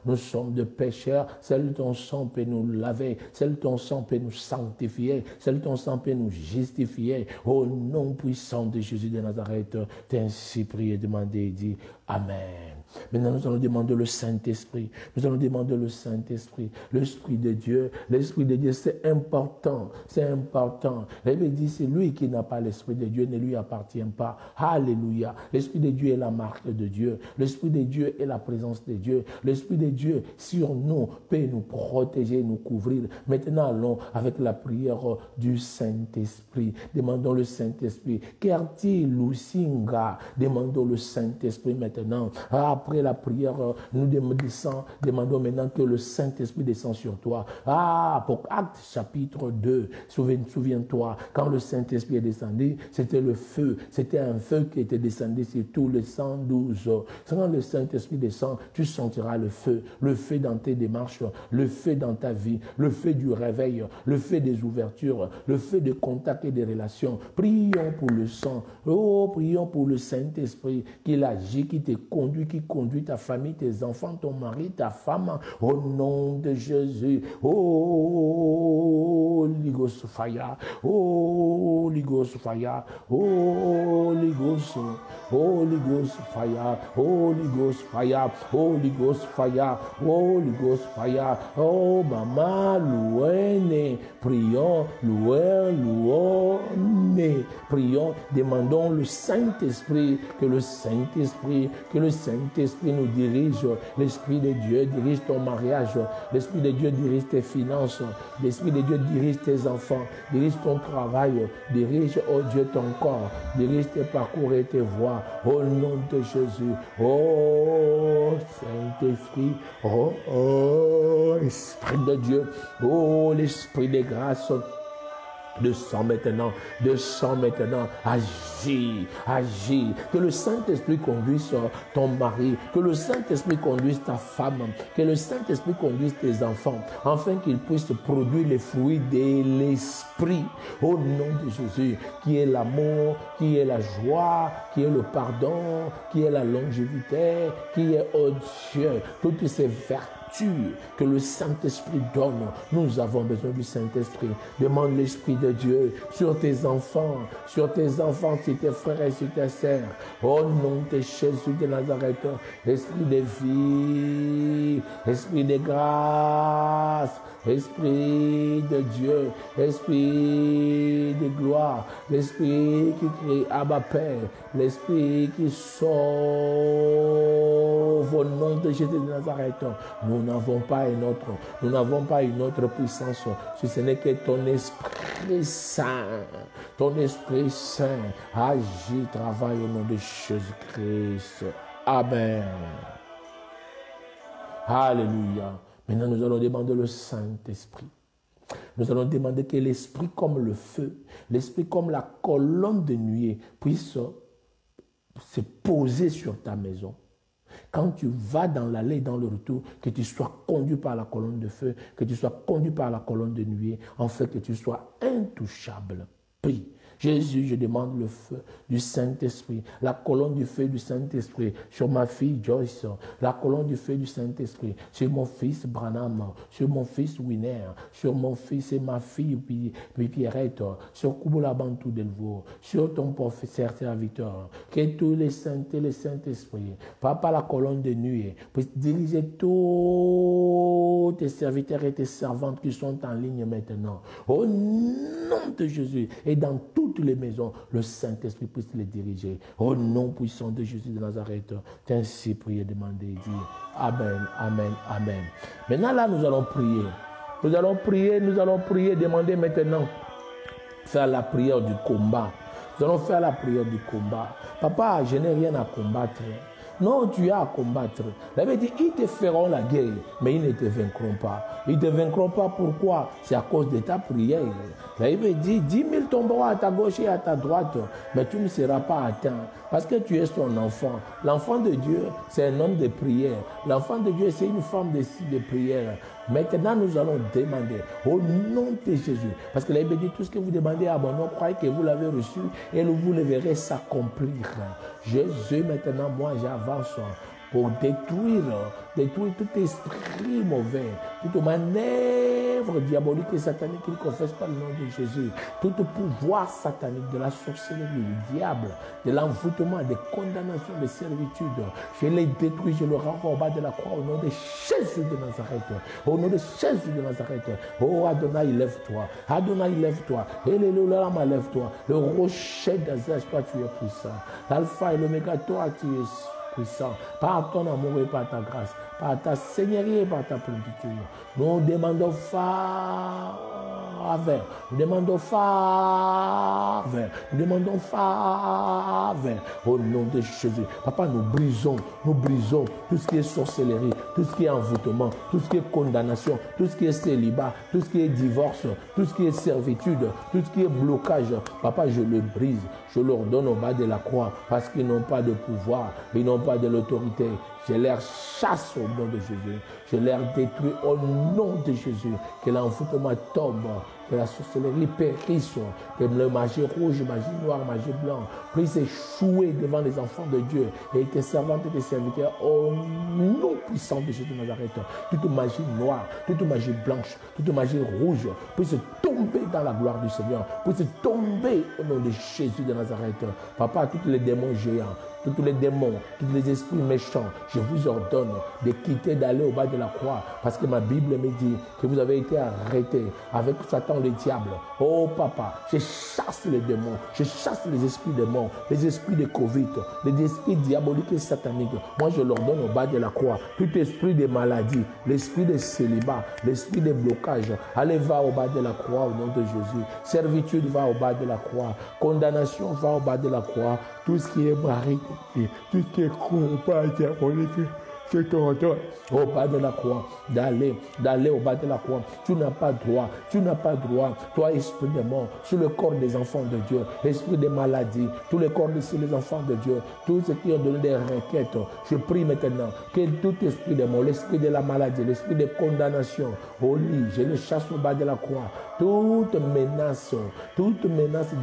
nous sommes de pécheurs, seul ton sang peut nous laver, seul ton sang peut nous sanctifier, seul ton sang peut nous justifier. Au nom puissant de Jésus de Nazareth, t'es ainsi prié, demandé et dit Amen. Maintenant, nous allons demander le Saint-Esprit. Nous allons demander le Saint-Esprit, l'Esprit de Dieu. L'Esprit de Dieu, c'est important. C'est important. La Bible dit, c'est lui qui n'a pas l'Esprit de Dieu, ne lui appartient pas. Alléluia. L'Esprit de Dieu est la marque de Dieu. L'Esprit de Dieu est la présence de Dieu. L'Esprit de Dieu sur nous peut nous protéger, nous couvrir. Maintenant, allons avec la prière du Saint-Esprit. Demandons le Saint-Esprit. Kerti Lusinga. Demandons le Saint-Esprit maintenant. Après la prière, nous demandons maintenant que le Saint-Esprit descend sur toi. Pour Actes chapitre 2, souviens-toi, quand le Saint-Esprit est descendu, c'était le feu. C'était un feu qui était descendu sur tous les 112. Quand le Saint-Esprit descend, tu sentiras le feu dans tes démarches, le feu dans ta vie, le feu du réveil, le feu des ouvertures, le feu des contacts et des relations. Prions pour le sang. Oh, prions pour le Saint-Esprit qui agit, qui te conduit, qui conduit ta famille, tes enfants, ton mari, ta femme, au nom de Jésus. Oh, Ligos Fire, oh, Ligos Fire, oh, Ligos, oh, Ligos Fire, oh, Ligos Fire, oh, Ligos Fire, oh, Ligos Fire, oh, Maman, louene, prions, louene, prions, demandons le Saint-Esprit, que le Saint-Esprit nous dirige. L'Esprit de Dieu dirige ton mariage. L'Esprit de Dieu dirige tes finances. L'Esprit de Dieu dirige tes enfants. Dirige ton travail. Dirige, oh Dieu, ton corps. Dirige tes parcours et tes voies. Au nom de Jésus. Oh, Saint-Esprit. Oh, Esprit de Dieu. Oh, l'Esprit de grâce. Descends maintenant, agis. Que le Saint-Esprit conduise ton mari, que le Saint-Esprit conduise ta femme, que le Saint-Esprit conduise tes enfants, afin qu'ils puissent produire les fruits de l'Esprit. Au nom de Jésus, qui est l'amour, qui est la joie, qui est le pardon, qui est la longévité, qui est, oh Dieu, toutes ces vertus que le Saint-Esprit donne. Nous avons besoin du Saint-Esprit. Demande l'Esprit de Dieu sur tes enfants, sur tes frères et sur tes sœurs. Au nom de Jésus de Nazareth, Esprit de vie, Esprit de grâce, Esprit de Dieu, Esprit de gloire, l'Esprit qui crie Abba Père, l'Esprit qui sauve au nom de Jésus de Nazareth. Nous n'avons pas une autre puissance, si ce n'est que ton Esprit Saint. Ton Esprit Saint agit, travaille au nom de Jésus-Christ. Amen. Alléluia. Maintenant, nous allons demander le Saint-Esprit. Nous allons demander que l'esprit comme le feu, l'esprit comme la colonne de nuée puisse se poser sur ta maison. Quand tu vas dans l'allée, dans le retour, que tu sois conduit par la colonne de feu, que tu sois conduit par la colonne de nuée, en fait que tu sois intouchable. Prie. Jésus, je demande le feu du Saint-Esprit, la colonne du feu du Saint-Esprit sur ma fille Joyce, la colonne du feu du Saint-Esprit sur mon fils Branham, sur mon fils Winner, sur mon fils et ma fille Pierrette, sur Kubula Bantou Delvaux, sur ton professeur serviteur, que tous les saints et les Saint-Esprit, par la colonne de nuée, puissent diriger tous tes serviteurs et tes servantes qui sont en ligne maintenant. Au nom de Jésus et dans toutes les maisons, le Saint-Esprit puisse les diriger. Au nom puissant de Jésus de Nazareth, ainsi prier, demander et dire Amen, Amen, Amen. Maintenant là, nous allons prier. Nous allons prier, demander maintenant, faire la prière du combat. Nous allons faire la prière du combat. Papa, je n'ai rien à combattre. Non, tu as à combattre. Il avait dit, ils te feront la guerre, mais ils ne te vaincront pas. Ils ne te vaincront pas, pourquoi? C'est à cause de ta prière. Il avait dit, 10 000 tomberont à ta gauche et à ta droite, mais tu ne seras pas atteint, parce que tu es son enfant. L'enfant de Dieu, c'est un homme de prière. L'enfant de Dieu, c'est une femme de prière. Maintenant, nous allons demander au nom de Jésus, parce que la Bible dit, tout ce que vous demandez à mon nom, croyez que vous l'avez reçu et vous le verrez s'accomplir. Jésus, maintenant, moi, j'avance pour détruire tout esprit mauvais, toute manœuvre diabolique et satanique qui ne confesse pas le nom de Jésus, tout pouvoir satanique de la sorcellerie, du diable, de l'envoûtement, des condamnations, des servitudes. Je les détruis, je le renvoie au bas de la croix au nom de Jésus de Nazareth. Au nom de Jésus de Nazareth. Oh Adonai, lève-toi. Adonai, lève-toi. Elelolama, lève-toi. Le rocher d'Azaz, toi tu es puissant. L'alpha et l'oméga, toi tu es puissant, par ton amour et par ta grâce, par ta seigneurie et par ta plénitude. Nous demandons faveur, nous demandons faveur, nous demandons faveur au nom de Jésus. Papa, nous brisons tout ce qui est sorcellerie, tout ce qui est envoûtement, tout ce qui est condamnation, tout ce qui est célibat, tout ce qui est divorce, tout ce qui est servitude, tout ce qui est blocage. Papa, je le brise, je leur donne au bas de la croix parce qu'ils n'ont pas de pouvoir, ils n'ont pas de l'autorité. Je leur chasse au nom de Jésus. Je leur détruis au nom de Jésus. Que l'envoûtement tombe, que la sorcellerie périsse, que le magie rouge, magie noire, magie blanche puisse échouer devant les enfants de Dieu et tes servantes et tes serviteurs au nom puissant de Jésus de Nazareth. Toute magie noire, toute magie blanche, toute magie rouge puisse tomber dans la gloire du Seigneur, puisse tomber au nom de Jésus de Nazareth. Papa, tous les démons géants, tous les démons, tous les esprits méchants, je vous ordonne de quitter, d'aller au bas de la croix, parce que ma Bible me dit que vous avez été arrêtés avec Satan le diable. Oh papa, je chasse les démons, je chasse les esprits démons, les esprits de Covid, les esprits diaboliques et sataniques. Moi je leur donne au bas de la croix tout esprit de maladie, l'esprit de célibat, l'esprit de blocage. Allez, va au bas de la croix au nom de Jésus. Servitude va au bas de la croix, condamnation va au bas de la croix. Tout ce qui est mari, tout ce qui est combat diabolique, je t'ordonne au bas de la croix, d'aller au bas de la croix. Tu n'as pas droit, toi esprit de mort, sur le corps des enfants de Dieu, esprit de maladie, tous les corps sur les enfants de Dieu, tous ceux qui ont donné des requêtes. Je prie maintenant que tout esprit de mort, l'esprit de la maladie, l'esprit de condamnation, au lit, je le chasse au bas de la croix. Toute menace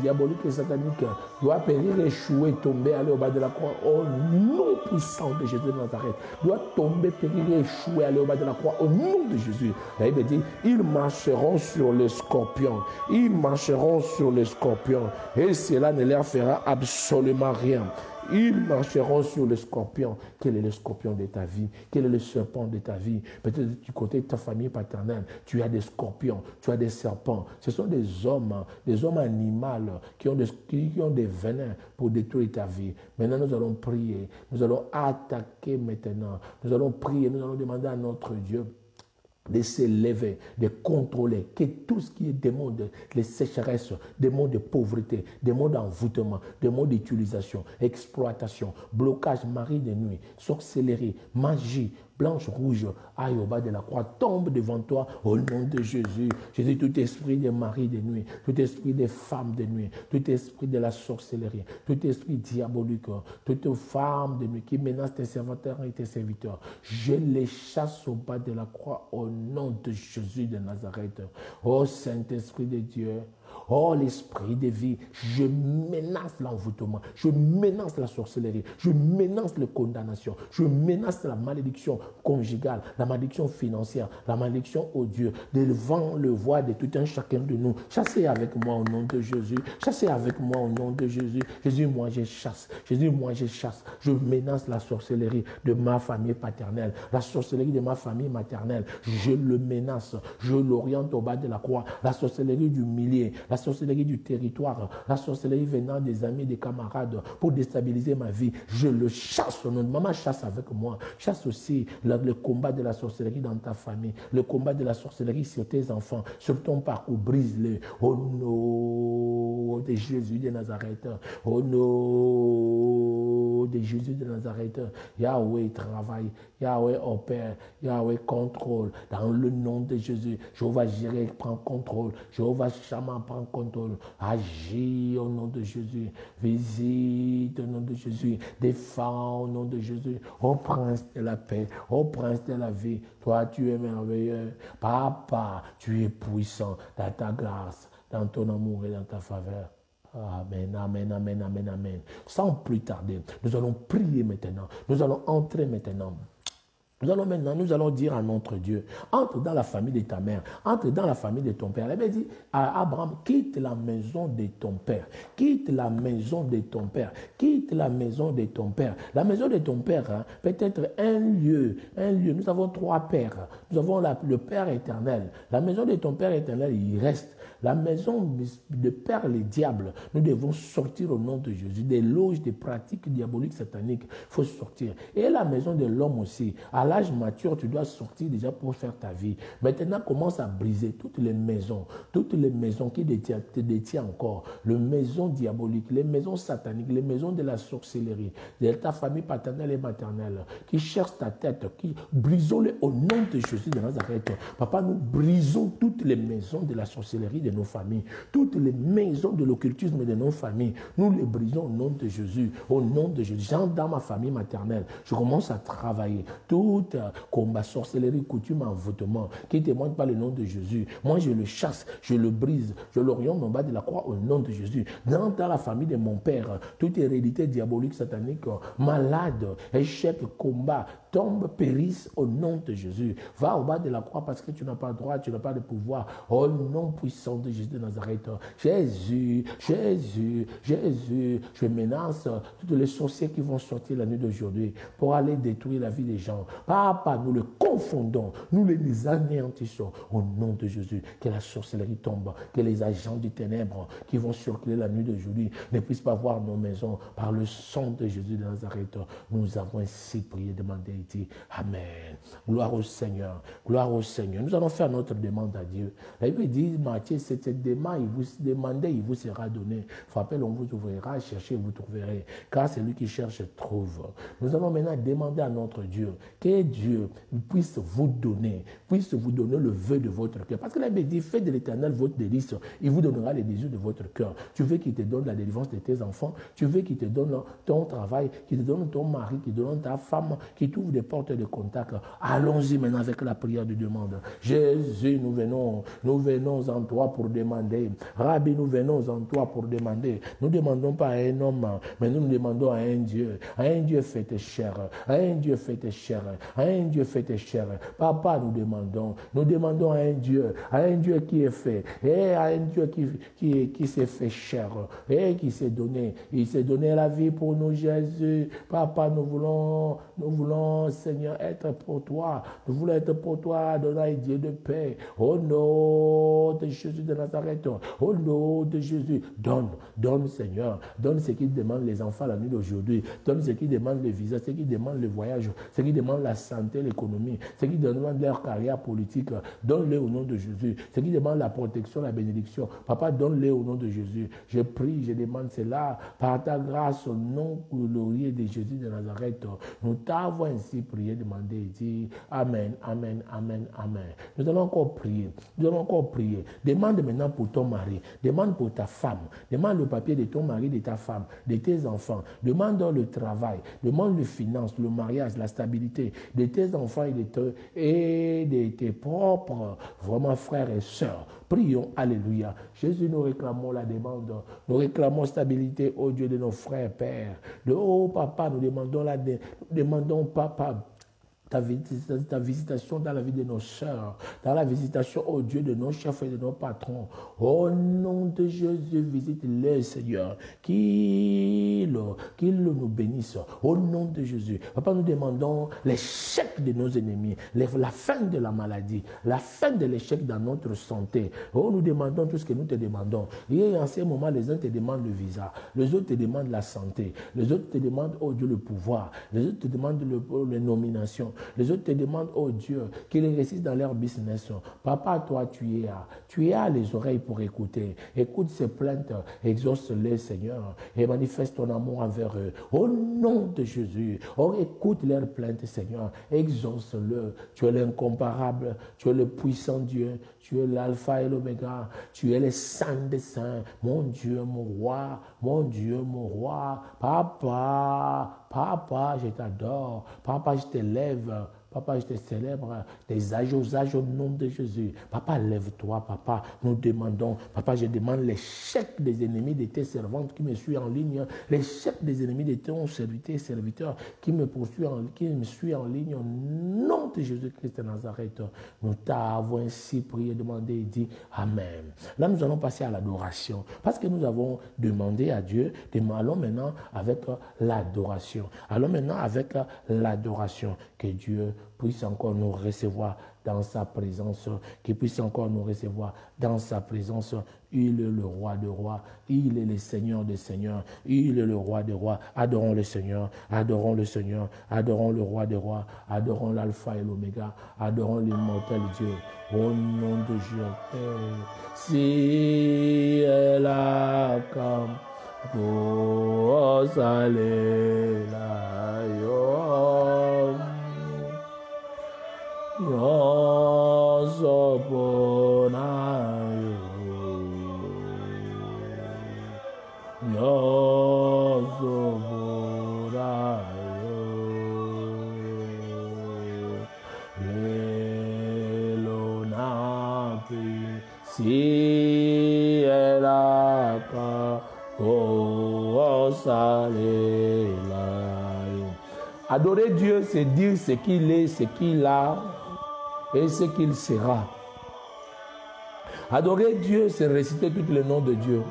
diabolique et satanique doit périr, échouer, tomber, aller au bas de la croix au nom puissant de Jésus de Nazareth. Doit tomber, périr, échouer, aller au bas de la croix au nom de Jésus. La Bible dit, ils marcheront sur les scorpions. Ils marcheront sur les scorpions. Et cela ne leur fera absolument rien. Ils marcheront sur le scorpion. Quel est le scorpion de ta vie? Quel est le serpent de ta vie? Peut-être du côté de ta famille paternelle, tu as des scorpions, tu as des serpents. Ce sont des hommes animaux qui ont des venins pour détruire ta vie. Maintenant, nous allons prier. Nous allons attaquer maintenant. Nous allons prier. Nous allons demander à notre Dieu de s'élever, de contrôler, que tout ce qui est démon de sécheresse, démon de pauvreté, démon d'envoûtement, démon d'utilisation, exploitation, blocage, mari de nuit, sorcellerie, magie, blanche, rouge, aille au bas de la croix, tombe devant toi au nom de Jésus. Jésus, tout esprit des maris de nuit, tout esprit des femmes de nuit, tout esprit de la sorcellerie, tout esprit diabolique, toute femme de nuit qui menace tes serviteurs et tes serviteurs, je les chasse au bas de la croix au nom de Jésus de Nazareth. Oh Saint-Esprit de Dieu, oh l'esprit de vie, je menace l'envoûtement, je menace la sorcellerie, je menace la condamnation, je menace la malédiction conjugale, la malédiction financière, la malédiction odieuse, devant le voix de tout un chacun de nous. Chassez avec moi au nom de Jésus, chassez avec moi au nom de Jésus. Jésus, moi je chasse, Jésus, moi je chasse, je menace la sorcellerie de ma famille paternelle, la sorcellerie de ma famille maternelle, je le menace, je l'oriente au bas de la croix, la sorcellerie du millier, la sorcellerie du territoire, la sorcellerie venant des amis, des camarades pour déstabiliser ma vie, je le chasse. Maman chasse avec moi, chasse aussi le combat de la sorcellerie dans ta famille, le combat de la sorcellerie sur tes enfants, sur ton parcours, brise-le au nom de Jésus de Nazareth, au nom de Jésus de Nazareth. Yahweh travaille, Yahweh opère, Yahweh contrôle, dans le nom de Jésus. Jéhovah Jireh prend contrôle, Jéhovah Shammah prend contrôle, agis au nom de Jésus, visite au nom de Jésus, défends au nom de Jésus, ô prince de la paix, ô prince de la vie, toi tu es merveilleux, papa, tu es puissant dans ta grâce, dans ton amour et dans ta faveur. Amen, amen, amen, amen, amen. Sans plus tarder, nous allons prier maintenant, nous allons entrer maintenant. Nous allons dire à notre Dieu, entre dans la famille de ta mère, entre dans la famille de ton père. Elle dit à Abraham, quitte la maison de ton père, quitte la maison de ton père, quitte la maison de ton père. La maison de ton père, hein, peut être un lieu. Nous avons trois pères. Nous avons le Père éternel. La maison de ton Père éternel, il reste. La maison de Père, les diables, nous devons sortir au nom de Jésus. Des loges, des pratiques diaboliques, sataniques, il faut sortir. Et la maison de l'homme aussi. À l'âge mature, tu dois sortir déjà pour faire ta vie. Maintenant, commence à briser toutes les maisons qui te détiennent encore. Les maisons diaboliques, les maisons sataniques, les maisons de la sorcellerie, de ta famille paternelle et maternelle, qui cherchent ta tête, brisons-les au nom de Jésus de Nazareth. Papa, nous brisons toutes les maisons de la sorcellerie de nos familles, toutes les maisons de l'occultisme de nos familles, nous les brisons au nom de Jésus, au nom de Jésus. J'entre dans ma famille maternelle, je commence à travailler, tout combat, sorcellerie, coutume, envoûtement, qui ne témoigne pas le nom de Jésus, moi je le chasse, je le brise, je l'oriente en bas de la croix au nom de Jésus. Dans la famille de mon père, toute hérédité diabolique, satanique, malade, échec, combat, tombe, périsse au nom de Jésus. Va au bas de la croix parce que tu n'as pas le droit, tu n'as pas de pouvoir. Au nom puissant de Jésus de Nazareth. Jésus, Jésus, Jésus. Je menace tous les sorciers qui vont sortir la nuit d'aujourd'hui pour aller détruire la vie des gens. Papa, nous les confondons, nous les anéantissons au nom de Jésus. Que la sorcellerie tombe, que les agents du ténèbre qui vont circuler la nuit d'aujourd'hui ne puissent pas voir nos maisons par le sang de Jésus de Nazareth. Nous avons ainsi prié, demandé. Amen. Gloire au Seigneur. Gloire au Seigneur. Nous allons faire notre demande à Dieu. La Bible dit, Matthieu, cette demande, il vous demandez, il vous sera donné. Frappez, on vous ouvrira, cherchez, vous trouverez. Car celui qui cherche trouve. Nous allons maintenant demander à notre Dieu que Dieu puisse vous donner le vœu de votre cœur. Parce que la Bible dit, faites de l'Éternel votre délice, il vous donnera les désirs de votre cœur. Tu veux qu'il te donne la délivrance de tes enfants, tu veux qu'il te donne ton travail, qu'il te donne ton mari, qu'il te donne ta femme, qu'il t'ouvre des portes de contact. Allons-y maintenant avec la prière de demande. Jésus, nous venons en toi pour demander. Rabbi, nous venons en toi pour demander. Nous ne demandons pas à un homme, mais nous demandons à un Dieu fait chair, à un Dieu fait chair, à un Dieu fait chair. Papa, nous demandons à un Dieu qui est fait, et à un Dieu qui s'est fait chair, et qui s'est donné. Il s'est donné la vie pour nous, Jésus. Papa, nous voulons, Seigneur, être pour toi. Nous voulons être pour toi, Adonai, Dieu de paix. Au nom de Jésus de Nazareth, au nom de Jésus, donne, Seigneur. Donne ce qu'ils demandent les enfants la nuit d'aujourd'hui. Donne ce qu'ils demandent le visa, ce qu'ils demandent le voyage, ce qu'ils demandent la santé, l'économie, ce qu'ils demandent leur carrière politique. Donne-les au nom de Jésus. Ce qu'ils demandent la protection, la bénédiction. Papa, donne-les au nom de Jésus. Je prie, je demande cela par ta grâce, au nom glorieux de Jésus de Nazareth. Nous t'avons ainsi prié, demandé et dit Amen, Amen, Amen, Amen. Nous allons encore prier. Nous allons encore prier. Demande maintenant pour ton mari. Demande pour ta femme. Demande le papier de ton mari, de ta femme, de tes enfants. Demande le travail. Demande les finances, le mariage, la stabilité de tes enfants et de tes propres, vraiment frères et sœurs. Prions, alléluia. Jésus, nous réclamons la demande. Nous réclamons stabilité au Dieu de nos frères, Père. De oh, Papa, nous demandons, Papa, ta visitation dans la vie de nos sœurs, dans la visitation au Dieu de nos chefs et de nos patrons. Au nom de Jésus, visite-les, Seigneur, qu'il nous bénisse. Au nom de Jésus. Papa, nous demandons l'échec de nos ennemis, la fin de la maladie, la fin de l'échec dans notre santé. Oh, nous demandons tout ce que nous te demandons. Et en ces moments, les uns te demandent le visa, les autres te demandent la santé, les autres te demandent, oh Dieu, le pouvoir, les autres te demandent les nominations. Les autres te demandent, oh Dieu, qu'ils réussissent dans leur business. Papa, toi, tu as les oreilles pour écouter. Écoute ces plaintes, exauce-les, Seigneur, et manifeste ton amour envers eux. Au nom de Jésus, oh, écoute leurs plaintes, Seigneur, exauce-le. Tu es l'incomparable, tu es le puissant Dieu, tu es l'alpha et l'oméga, tu es le saint des saints, mon Dieu, mon roi, mon Dieu, mon roi. Papa, je t'adore. Papa, je t'élève. Papa, je te célèbre des âges aux âges au nom de Jésus. Papa, lève-toi, papa. Nous demandons, papa, je demande l'échec des ennemis de tes servantes qui me suivent en ligne, l'échec des ennemis de tes serviteurs qui me suivent en ligne au nom de Jésus-Christ de Nazareth. Nous t'avons ainsi prié, demandé et dit Amen. Là, nous allons passer à l'adoration parce que nous avons demandé à Dieu. Allons maintenant avec l'adoration. Allons maintenant avec l'adoration. Que Dieu puisse encore nous recevoir dans sa présence, qu'il puisse encore nous recevoir dans sa présence. Il est le roi des rois, il est le Seigneur des seigneurs, il est le roi des rois. Adorons le Seigneur, adorons le Seigneur, adorons le roi des rois, adorons l'alpha et l'oméga, adorons l'immortel Dieu. Au nom de Dieu, si elle a comme si elle a adorer Dieu, c'est dire ce qu'il est, ce qu'il a et ce qu'il sera. Adorer Dieu, c'est réciter tous les noms de Dieu.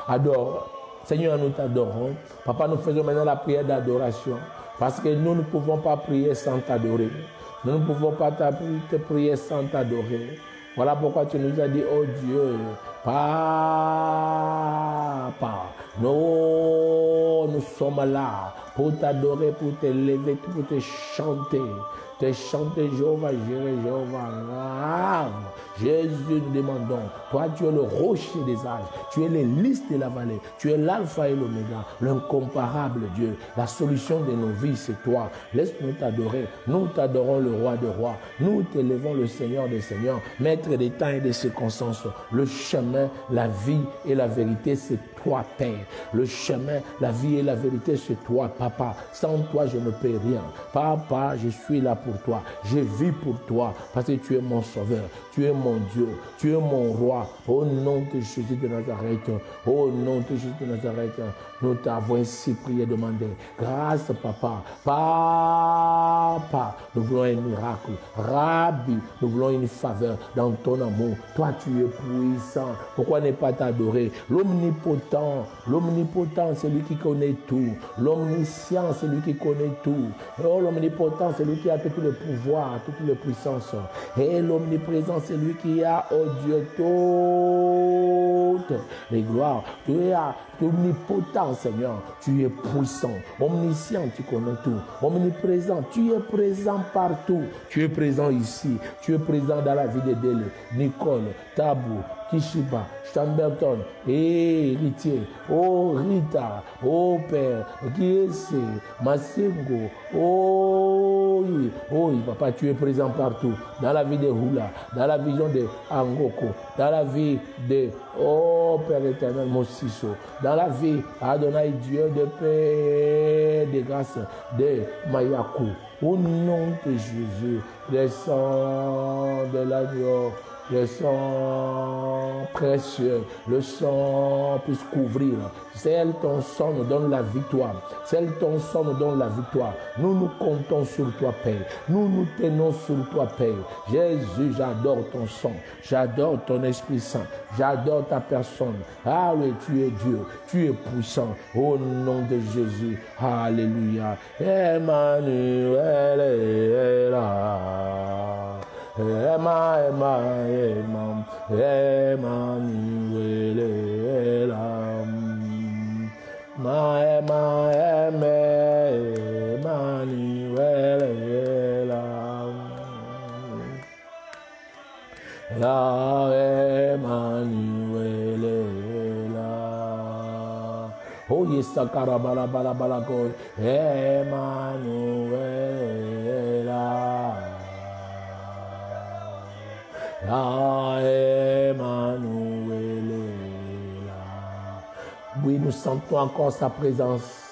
Adore. Seigneur, nous t'adorons. Papa, nous faisons maintenant la prière d'adoration. Parce que nous ne pouvons pas prier sans t'adorer. Nous ne pouvons pas te prier sans t'adorer. Voilà pourquoi tu nous as dit, oh Dieu, Papa, nous sommes là pour t'adorer, pour t'élever, pour te chanter. Te chanter Jéhovah, Jéhovah. Jésus, nous demandons, toi tu es le rocher des âges, tu es les lys de la vallée, tu es l'alpha et l'oméga, l'incomparable Dieu. La solution de nos vies, c'est toi. Laisse-nous t'adorer. Nous t'adorons le roi des rois. Nous t'élevons le Seigneur des seigneurs, maître des temps et des circonstances. Le chemin, la vie et la vérité, c'est toi, Père. Le chemin, la vie et la vérité, c'est toi, Papa. Sans toi, je ne peux rien. Papa, je suis là pour toi. Je vis pour toi parce que tu es mon sauveur. Tu es mon Dieu. Tu es mon roi. Au nom de Jésus de Nazareth. Au nom de Jésus de Nazareth. Nous t'avons ainsi prié, demandé. Grâce, Papa. Papa, nous voulons un miracle. Rabbi, nous voulons une faveur dans ton amour. Toi, tu es puissant. Pourquoi ne pas t'adorer? L'omnipotent, c'est lui qui connaît tout. L'omniscient, c'est lui qui connaît tout. Oh, l'omnipotent, c'est lui qui a tout le pouvoir, toute la puissance. Et l'omniprésent, c'est lui qui a, oh Dieu, haute les gloires. Tu es omnipotent, Seigneur. Tu es puissant, omniscient, tu connais tout. Omniprésent, tu es présent partout. Tu es présent ici. Tu es présent dans la vie de Dele, Nicole, Tabou, Kishiba, Chamberton, héritier, oh Rita, oh Père, Kiese, Masengo, oh oui, papa, tu es présent partout, dans la vie de Hula, dans la vision de Angoko, dans la vie de, oh Père éternel, Mosiso, dans la vie, Adonai, Dieu de paix, de grâce, de Mayaku, au nom de Jésus, le sang de l'agneau, le sang précieux, le sang puisse couvrir. Seul ton sang nous donne la victoire. Seul ton sang nous donne la victoire. Nous nous comptons sur toi, Père. Nous nous tenons sur toi, Père. Jésus, j'adore ton sang. J'adore ton Esprit Saint. J'adore ta personne. Ah oui, tu es Dieu. Tu es puissant. Au nom de Jésus. Alléluia. Emmanuel est là. Emmanuel est là. Emmanuel est là. Emmanuel est là. Oh yes, Sakarabala Balabalako. Emmanuel est là. Emmanuel est là. Oui, nous sentons encore sa présence.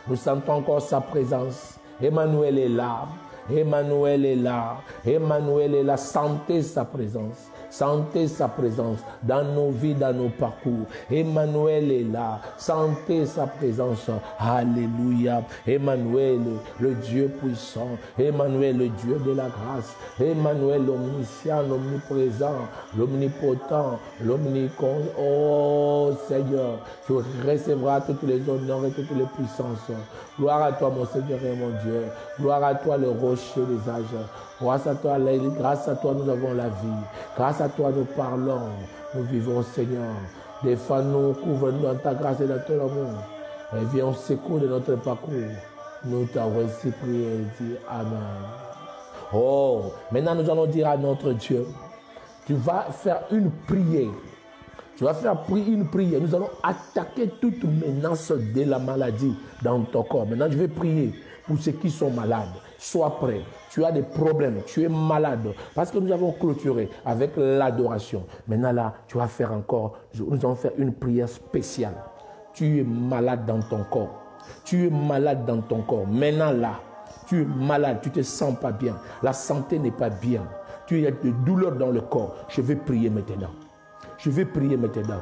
Nous sentons encore sa présence. Emmanuel est là. Emmanuel est là. Emmanuel est là. Sentez sa présence. Sentez sa présence dans nos vies, dans nos parcours. Emmanuel est là. Sentez sa présence. Alléluia. Emmanuel, le Dieu puissant. Emmanuel, le Dieu de la grâce. Emmanuel, l'omniscient, l'omniprésent, l'omnipotent, l'omnicon. Oh Seigneur, tu recevras toutes les honneurs et toutes les puissances. Gloire à toi, mon Seigneur et mon Dieu. Gloire à toi, le rocher des âges. Grâce à toi, nous avons la vie. Grâce à toi, nous parlons. Nous vivons, Seigneur. Défends-nous, couvre-nous dans ta grâce et dans ton amour. Et viens au secours de notre parcours. Nous t'avons ainsi prié et dit Amen. Oh, maintenant nous allons dire à notre Dieu, tu vas faire une prière. Tu vas faire une prière. Nous allons attaquer toute menace de la maladie dans ton corps. Maintenant, je vais prier pour ceux qui sont malades. Sois prêt. Tu as des problèmes. Tu es malade. Parce que nous avons clôturé avec l'adoration. Maintenant, là, tu vas faire encore. Nous allons faire une prière spéciale. Tu es malade dans ton corps. Tu es malade dans ton corps. Maintenant, là, tu es malade. Tu ne te sens pas bien. La santé n'est pas bien. Tu as des douleurs dans le corps. Je vais prier maintenant. Je vais prier maintenant.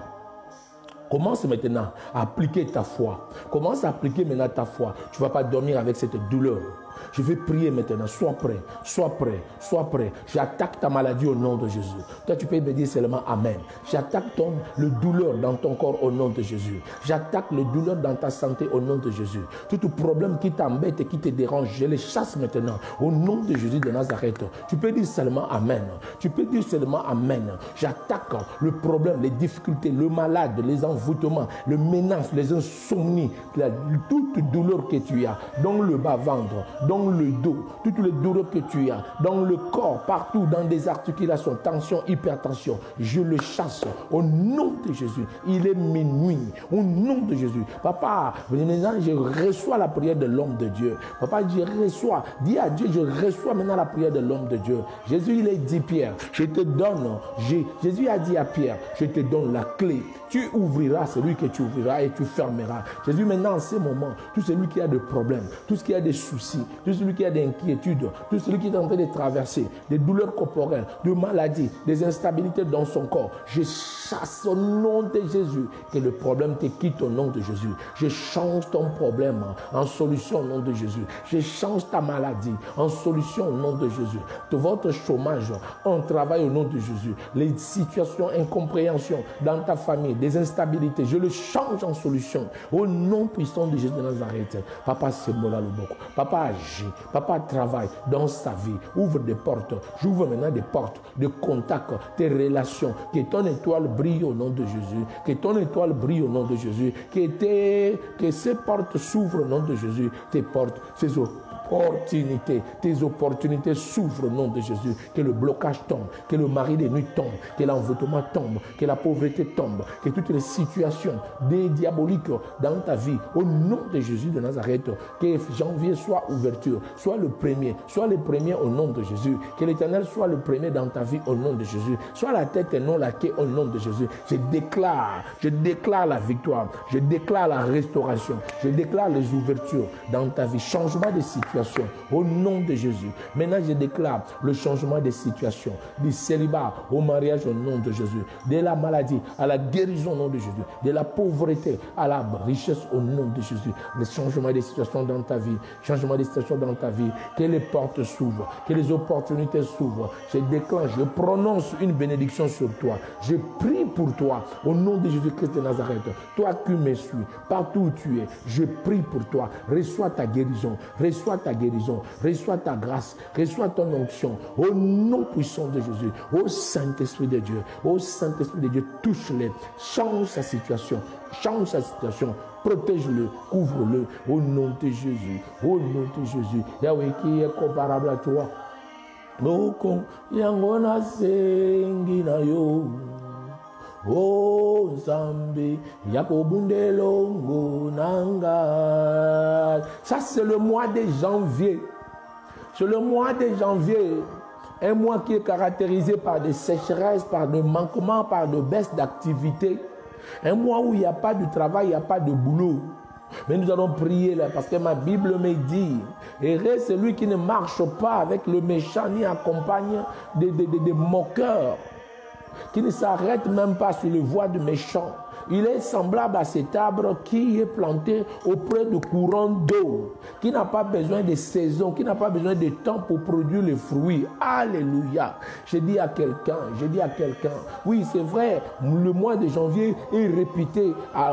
Commence maintenant à appliquer ta foi. Commence à appliquer maintenant ta foi. Tu ne vas pas dormir avec cette douleur. Je vais prier maintenant. Sois prêt. Sois prêt. Sois prêt. J'attaque ta maladie au nom de Jésus. Toi, tu peux me dire seulement Amen. J'attaque le douleur dans ton corps au nom de Jésus. J'attaque le douleur dans ta santé au nom de Jésus. Tout problème qui t'embête et qui te dérange, je les chasse maintenant au nom de Jésus de Nazareth. Tu peux dire seulement Amen. Tu peux dire seulement Amen. J'attaque le problème, les difficultés, le malade, les envoûtements, le menace, les insomnies, toute douleur que tu as dans le bas-ventre, dans le dos, toutes les douleurs que tu as, dans le corps, partout, dans des articulations, tension, hypertension, je le chasse au nom de Jésus. Il est minuit, au nom de Jésus. Papa, maintenant, je reçois la prière de l'homme de Dieu. Papa, je reçois, dis à Dieu, je reçois maintenant la prière de l'homme de Dieu. Jésus, il a dit, Pierre, je te donne, Jésus a dit à Pierre, je te donne la clé. Tu ouvriras celui que tu ouvriras et tu fermeras. Jésus, maintenant, en ce moment, tout celui qui a des problèmes, tout ce qui a des soucis, tout celui qui a des inquiétudes, tout celui qui est en train de traverser des douleurs corporelles, des maladies, des instabilités dans son corps, je chasse au nom de Jésus. Que le problème te quitte au nom de Jésus. Je change ton problème en solution au nom de Jésus. Je change ta maladie en solution au nom de Jésus. De votre chômage, en travail au nom de Jésus. Les situations, incompréhensions dans ta famille, des instabilités, je le change en solution au nom puissant de Jésus de Nazareth. Papa, c'est moi là le beaucoup. Papa, agis. Papa, travaille dans sa vie. Ouvre des portes. J'ouvre maintenant des portes, de contacts, tes relations. Que ton étoile brille au nom de Jésus. Que ton étoile brille au nom de Jésus. Que ces portes s'ouvrent au nom de Jésus. Tes portes, ces tes opportunités s'ouvrent au nom de Jésus. Que le blocage tombe, que le mari des nuits tombe, que l'envoûtement tombe, que la pauvreté tombe, que toutes les situations diaboliques dans ta vie, au nom de Jésus de Nazareth, que janvier soit ouverture, soit le premier au nom de Jésus. Que l'Éternel soit le premier dans ta vie au nom de Jésus. Soit la tête et non la queue au nom de Jésus. Je déclare la victoire, je déclare la restauration, je déclare les ouvertures dans ta vie, changement de situation au nom de Jésus. Maintenant, je déclare le changement des situations, du célibat au mariage au nom de Jésus, de la maladie à la guérison au nom de Jésus, de la pauvreté à la richesse au nom de Jésus. Le changement des situations dans ta vie, changement des situations dans ta vie, que les portes s'ouvrent, que les opportunités s'ouvrent. Je déclenche, je prononce une bénédiction sur toi. Je prie pour toi au nom de Jésus-Christ de Nazareth. Toi qui me suis, partout où tu es, je prie pour toi. Reçois ta guérison, reçois ta guérison, reçois ta grâce, reçois ton onction au nom puissant de Jésus. Ô Saint-Esprit de Dieu, ô Saint-Esprit de Dieu, touche-le, change sa situation, protège-le, couvre-le au nom de Jésus, au nom de Jésus. Yahweh qui est comparable à toi. Moko yangona sengi na yo. Oh Zambé, Yakobundelongo Nanga. Ça, c'est le mois de janvier. C'est le mois de janvier. Un mois qui est caractérisé par des sécheresses, par des manquements, par des baisses d'activité. Un mois où il n'y a pas de travail, il n'y a pas de boulot. Mais nous allons prier là parce que ma Bible me dit, heureux celui qui ne marche pas avec le méchant ni accompagne des moqueurs, qui ne s'arrête même pas sur les voies du méchant. Il est semblable à cet arbre qui est planté auprès de courants d'eau, qui n'a pas besoin de saison, qui n'a pas besoin de temps pour produire les fruits. Alléluia. Je dis à quelqu'un, oui c'est vrai, le mois de janvier est réputé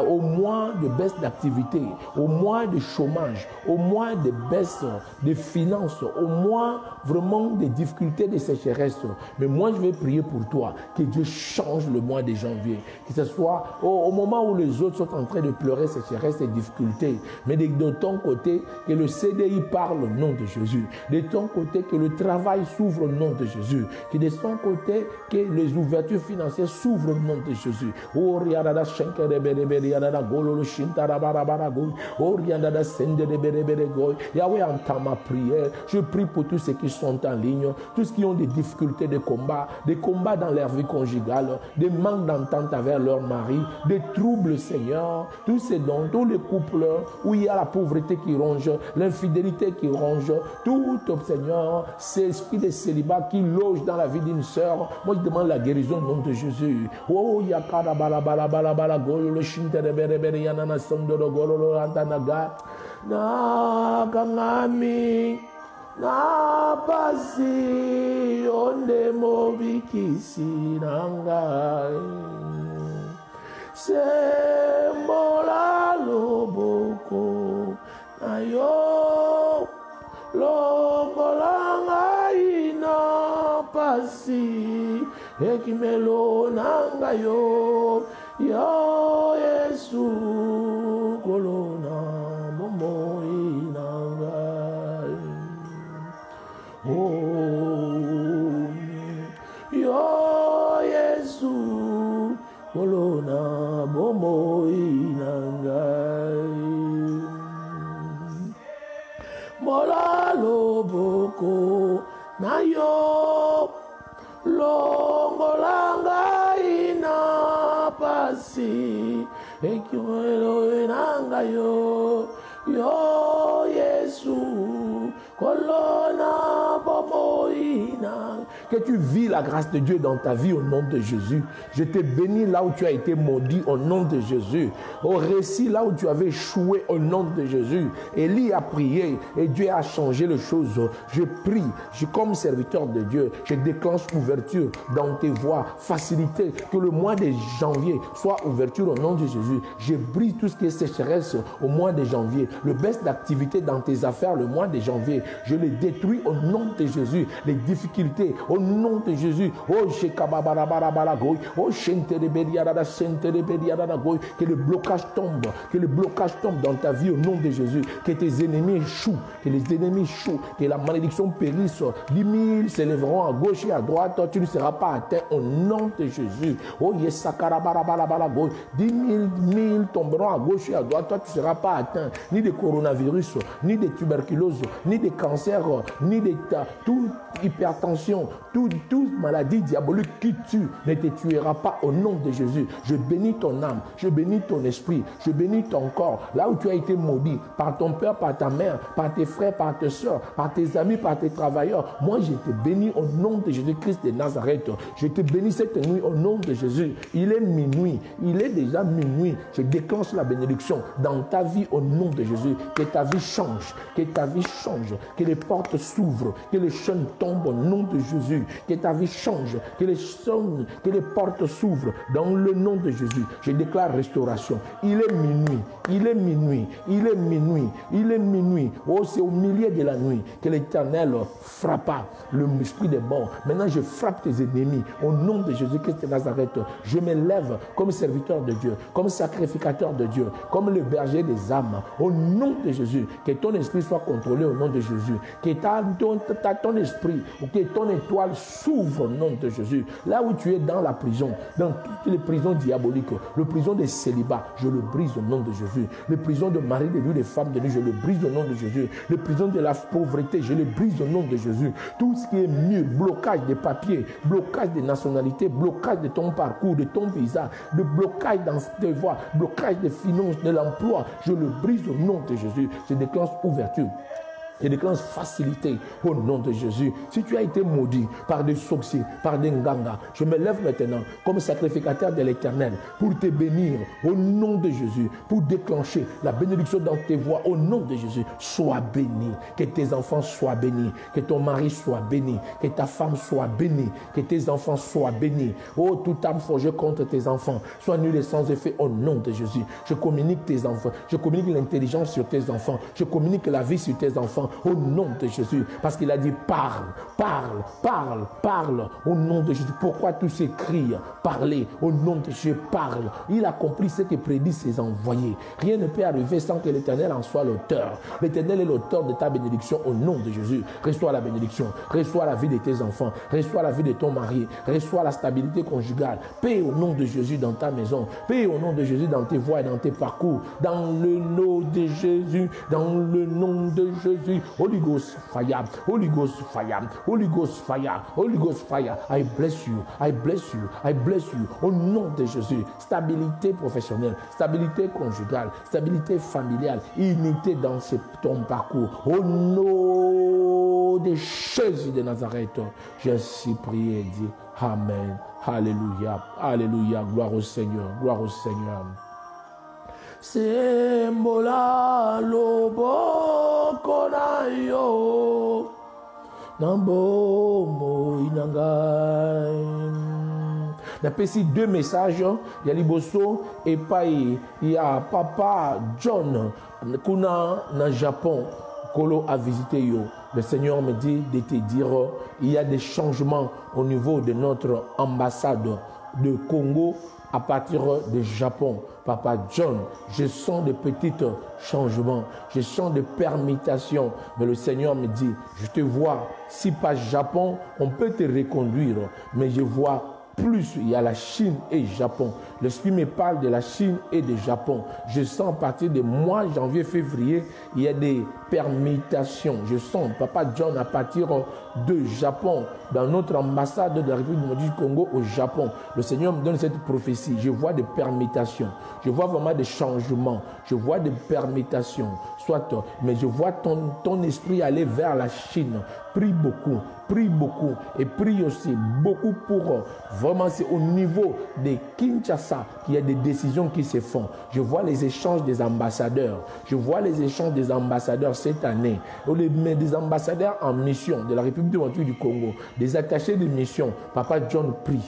au mois de baisse d'activité, au mois de chômage, au mois de baisse de finances, au mois vraiment de difficultés de sécheresse. Mais moi je vais prier pour toi, que Dieu change le mois de janvier, que ce soit au moment où les autres sont en train de pleurer sécheresse et difficultés, mais de ton côté, que le CDI parle au nom de Jésus. De ton côté, que le travail s'ouvre au nom de Jésus. Que de son côté, que les ouvertures financières s'ouvrent au nom de Jésus. Oh, riadada shenkerebere yadada gololo shintarabarabaragoi. Oh, riadada senderebere goi. Yahweh, entend ma prière. Je prie pour tous ceux qui sont en ligne, tous ceux qui ont des difficultés de combat, des combats dans leur vie conjugale, des manques d'entente avec leur mari, des troubles, Seigneur, tous ces dons, tous les couples où il y a la pauvreté qui ronge, l'infidélité qui ronge, tout, Seigneur, ces esprits de célibat qui logent dans la vie d'une sœur. Moi, je demande la guérison au nom de Jésus. Oh, yakara bala bala bala bala golo le shintere bere bere yanana sondoro golo lo antanaga na kangami na pasi onde mobikisi nangai. Sembola loboko na yo lombolanga ina pasi ekimelo nanga yo Yesu kolona momo inanga oh yo Yesu kolona momo inangai mola loboko na yo longolanga ina pasi ekimelo inanga yo Yesu Que tu vis la grâce de Dieu dans ta vie au nom de Jésus. Je te bénis là où tu as été maudit au nom de Jésus. Au récit là où tu avais échoué au nom de Jésus. Élie a prié et Dieu a changé les choses. Je prie, comme serviteur de Dieu, je déclenche ouverture dans tes voies, facilité, que le mois de janvier soit ouverture au nom de Jésus. Je brise tout ce qui est sécheresse au mois de janvier. Le baisse d'activité dans tes affaires le mois de janvier, je les détruis au nom de Jésus. Les difficultés au nom de Jésus. Oh, que le blocage tombe, que le blocage tombe dans ta vie au nom de Jésus. Que tes ennemis échouent, que les ennemis échouent, que la malédiction périsse. 10 000 s'élèveront à gauche et à droite, tu ne seras pas atteint au nom de Jésus. Oh, 10 000 tomberont à gauche et à droite, toi tu ne seras pas atteint ni de coronavirus, ni de tuberculose, ni de cancer, ni de toute hypertension, toute maladie diabolique qui tue, ne te tuera pas au nom de Jésus. Je bénis ton âme, je bénis ton esprit, je bénis ton corps, là où tu as été maudit, par ton père, par ta mère, par tes frères, par tes soeurs, par tes amis, par tes travailleurs. Moi, je te bénis au nom de Jésus-Christ de Nazareth. Je te bénis cette nuit au nom de Jésus. Il est minuit, il est déjà minuit. Je déclenche la bénédiction dans ta vie au nom de Jésus. Que ta vie change, que ta vie change, que les portes s'ouvrent, que les chaînes tombent au nom de Jésus. Que ta vie change, que les portes s'ouvrent dans le nom de Jésus. Je déclare restauration. Il est minuit, il est minuit, il est minuit, il est minuit. Oh, c'est au milieu de la nuit que l'Éternel frappa l'esprit des morts. Maintenant, je frappe tes ennemis au nom de Jésus-Christ de Nazareth. Je me lève comme serviteur de Dieu, comme sacrificateur de Dieu, comme le berger des âmes. Au nom de Jésus, que ton esprit soit contrôlé au nom de Jésus. Que ton esprit ou que ton étoile s'ouvre au nom de Jésus. Là où tu es dans la prison, dans toutes les prisons diaboliques, le prison des célibats, je le brise au nom de Jésus. Les prisons de mari de lui, des femmes de lui, je le brise au nom de Jésus. Les prisons de la pauvreté, je les brise au nom de Jésus. Tout ce qui est mieux, blocage des papiers, blocage des nationalités, blocage de ton parcours, de ton visa, de blocage dans tes voies, blocage des finances, de l'emploi, je le brise au nom de Jésus. Je déclenche ouverture. Je déclenche facilité au nom de Jésus. Si tu as été maudit par des sorciers, par des ngangas, je me lève maintenant comme sacrificateur de l'Éternel pour te bénir au nom de Jésus, pour déclencher la bénédiction dans tes voies au nom de Jésus. Sois béni, que tes enfants soient bénis, que ton mari soit béni, que ta femme soit bénie, que tes enfants soient bénis. Oh, toute âme forgée contre tes enfants soit nulle et sans effet au nom de Jésus. Je communique tes enfants, je communique l'intelligence sur tes enfants, je communique la vie sur tes enfants au nom de Jésus, parce qu'il a dit parle, parle, parle, parle au nom de Jésus. Pourquoi tous ces cris? Parlez au nom de Jésus, parle. Il accomplit ce que prédit ses envoyés. Rien ne peut arriver sans que l'Éternel en soit l'auteur. L'Éternel est l'auteur de ta bénédiction au nom de Jésus. Reçois la bénédiction, reçois la vie de tes enfants, reçois la vie de ton mari, reçois la stabilité conjugale. Paix au nom de Jésus dans ta maison, paix au nom de Jésus dans tes voies et dans tes parcours, dans le nom de Jésus, dans le nom de Jésus. Holy Ghost fire, Holy Ghost fire, Holy Ghost fire, Holy Ghost fire. I bless you, I bless you, I bless you. Au nom de Jésus, stabilité professionnelle, stabilité conjugale, stabilité familiale, unité dans ton parcours. Au nom de Jésus de Nazareth, j'ai ainsi prié et dit Amen. Alléluia, Alléluia, gloire au Seigneur, gloire au Seigneur. Sembola loboko na yo nambo inangai. On a ici 2 messages. Il y a Liboso et il y a Papa John Kuna na Japon. Kolo a visité yo. Le Seigneur me dit de te dire il y a des changements au niveau de notre ambassade de Congo à partir du Japon. Papa John, je sens de petits changements, je sens de permutations. Mais le Seigneur me dit, je te vois, si pas Japon, on peut te reconduire, mais je vois plus il y a la Chine et le Japon. L'Esprit me parle de la Chine et du Japon. Je sens à partir du mois janvier, février, il y a des permutations. Je sens, Papa John, à partir de Japon, dans notre ambassade de la République du Congo au Japon, le Seigneur me donne cette prophétie. Je vois des permutations. Je vois vraiment des changements. Je vois des permutations. Soit, mais je vois ton esprit aller vers la Chine. Prie beaucoup et prie aussi beaucoup pour vraiment, c'est au niveau de Kinshasa qu'il y a des décisions qui se font. Je vois les échanges des ambassadeurs. Je vois les échanges des ambassadeurs cette année. Des ambassadeurs en mission de la République démocratique du Congo, des attachés de mission. Papa John, prie.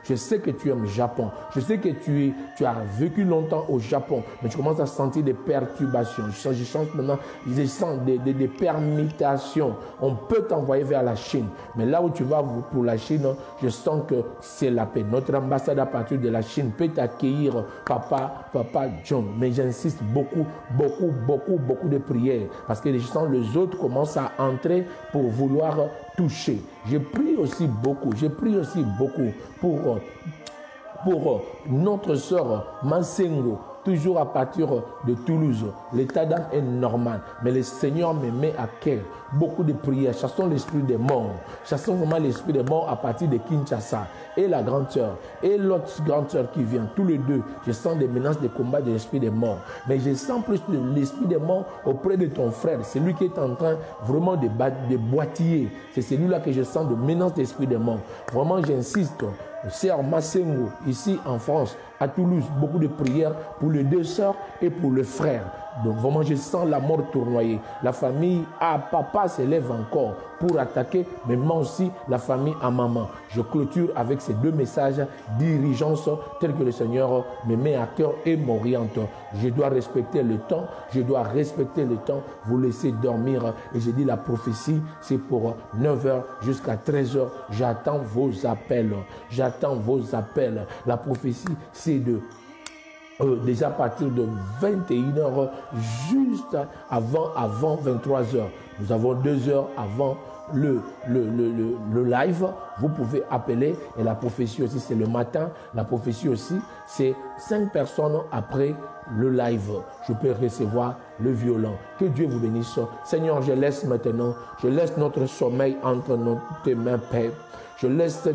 Je sais que tu aimes le Japon. Je sais que tu as vécu longtemps au Japon, mais tu commences à sentir des perturbations. Je sens maintenant, je sens des permutations. On peut t'envoyer vers la Chine, mais là où tu vas pour la Chine, je sens que c'est la paix. Notre ambassade à partir de la Chine peut t'accueillir, Papa John. Mais j'insiste beaucoup de prières, parce que je sens les autres commencent à entrer pour vouloir toucher. Je prie aussi beaucoup pour notre sœur Mansengo, toujours à partir de Toulouse. L'état d'âme est normal, mais le Seigneur me met à cœur beaucoup de prières. Chassons l'esprit des morts. Chassons vraiment l'esprit des morts à partir de Kinshasa. Et la grande sœur, et l'autre grande sœur qui vient, tous les deux, je sens des menaces de combat de l'esprit des morts. Mais je sens plus de l'esprit des morts auprès de ton frère. C'est lui qui est en train vraiment de boitiller. C'est celui-là que je sens de menace d'esprit des morts. Vraiment, j'insiste. Sœur Massengo, ici en France, à Toulouse, beaucoup de prières pour les deux sœurs et pour le frère. Donc vraiment, je sens la mort tournoyer. La famille à papa s'élève encore pour attaquer, mais moi aussi, la famille à maman. Je clôture avec ces deux messages dirigeance tels que le Seigneur me met à cœur et m'oriente. Je dois respecter le temps, vous laissez dormir. Et j'ai dit la prophétie, c'est pour 9h jusqu'à 13h. J'attends vos appels. La prophétie, c'est déjà à partir de 21h, juste avant 23h. Nous avons 2 heures avant le live. Vous pouvez appeler. Et la prophétie aussi, c'est le matin. La prophétie aussi, c'est 5 personnes après le live. Je peux recevoir le violon. Que Dieu vous bénisse. Seigneur, je laisse notre sommeil entre tes mains, Père. Je laisse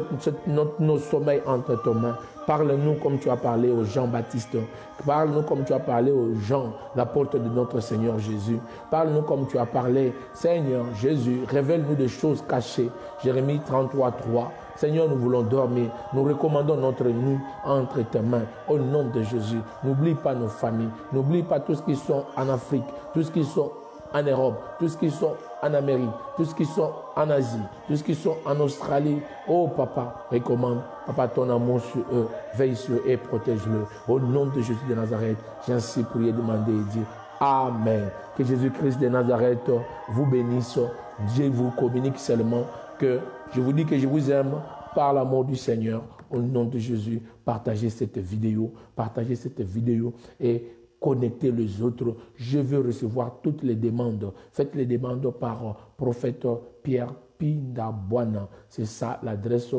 nos sommeils entre tes mains. Parle-nous comme tu as parlé aux Jean-Baptiste. Parle-nous comme tu as parlé aux Jean, l'apôtre de notre Seigneur Jésus. Parle-nous comme tu as parlé, Seigneur Jésus. Révèle-nous des choses cachées. Jérémie 33, 3. Seigneur, nous voulons dormir. Nous recommandons notre nuit entre tes mains. Au nom de Jésus, n'oublie pas nos familles. N'oublie pas tous ceux qui sont en Afrique, tous ceux qui sont en Europe, tous ceux qui sont en Amérique, tous ceux qui sont en Asie, tous ceux qui sont en Australie. Oh papa, recommande, papa, ton amour sur eux, veille sur eux et protège-le. Au nom de Jésus de Nazareth, j'ai ainsi prié, demandé et dit Amen. Que Jésus-Christ de Nazareth vous bénisse. Dieu vous communique seulement que je vous dis que je vous aime par l'amour du Seigneur. Au nom de Jésus, partagez cette vidéo et connectez les autres. Je veux recevoir toutes les demandes. Faites les demandes par prophète Pierre Pindabwana. C'est ça l'adresse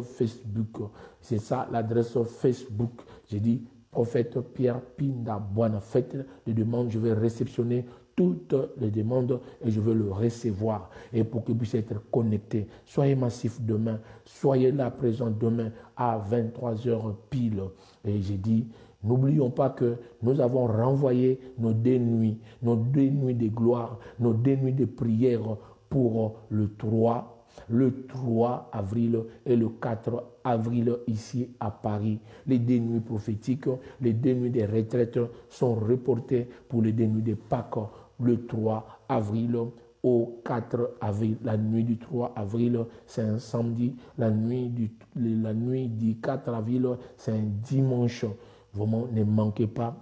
Facebook. J'ai dit prophète Pierre Pindabwana. Faites les demandes. Je vais réceptionner toutes les demandes et je veux le recevoir. Et pour que vous puissiez être connectés, soyez massifs demain. Soyez là présent demain à 23h pile. Et j'ai dit, n'oublions pas que nous avons renvoyé nos deux nuits de gloire, nos deux nuits de prière pour le 3 avril et le 4 avril ici à Paris. Les deux nuits prophétiques, les deux nuits des retraites sont reportées pour les deux nuits de Pâques, le 3 avril au 4 avril. La nuit du 3 avril, c'est un samedi. La nuit du 4 avril, c'est un dimanche. Vraiment, ne manquez pas.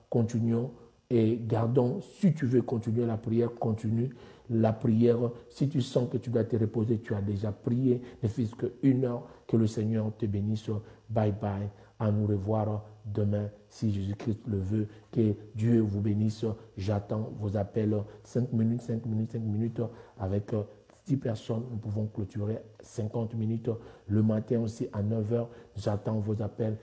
Continuons et gardons. Si tu veux continuer la prière, continue la prière. Si tu sens que tu dois te reposer, tu as déjà prié, ne fût-ce qu'une heure. Que le Seigneur te bénisse. Bye bye. À nous revoir demain, si Jésus-Christ le veut. Que Dieu vous bénisse. J'attends vos appels. 5 minutes avec 10 personnes, nous pouvons clôturer 50 minutes. Le matin aussi à 9 h, j'attends vos appels.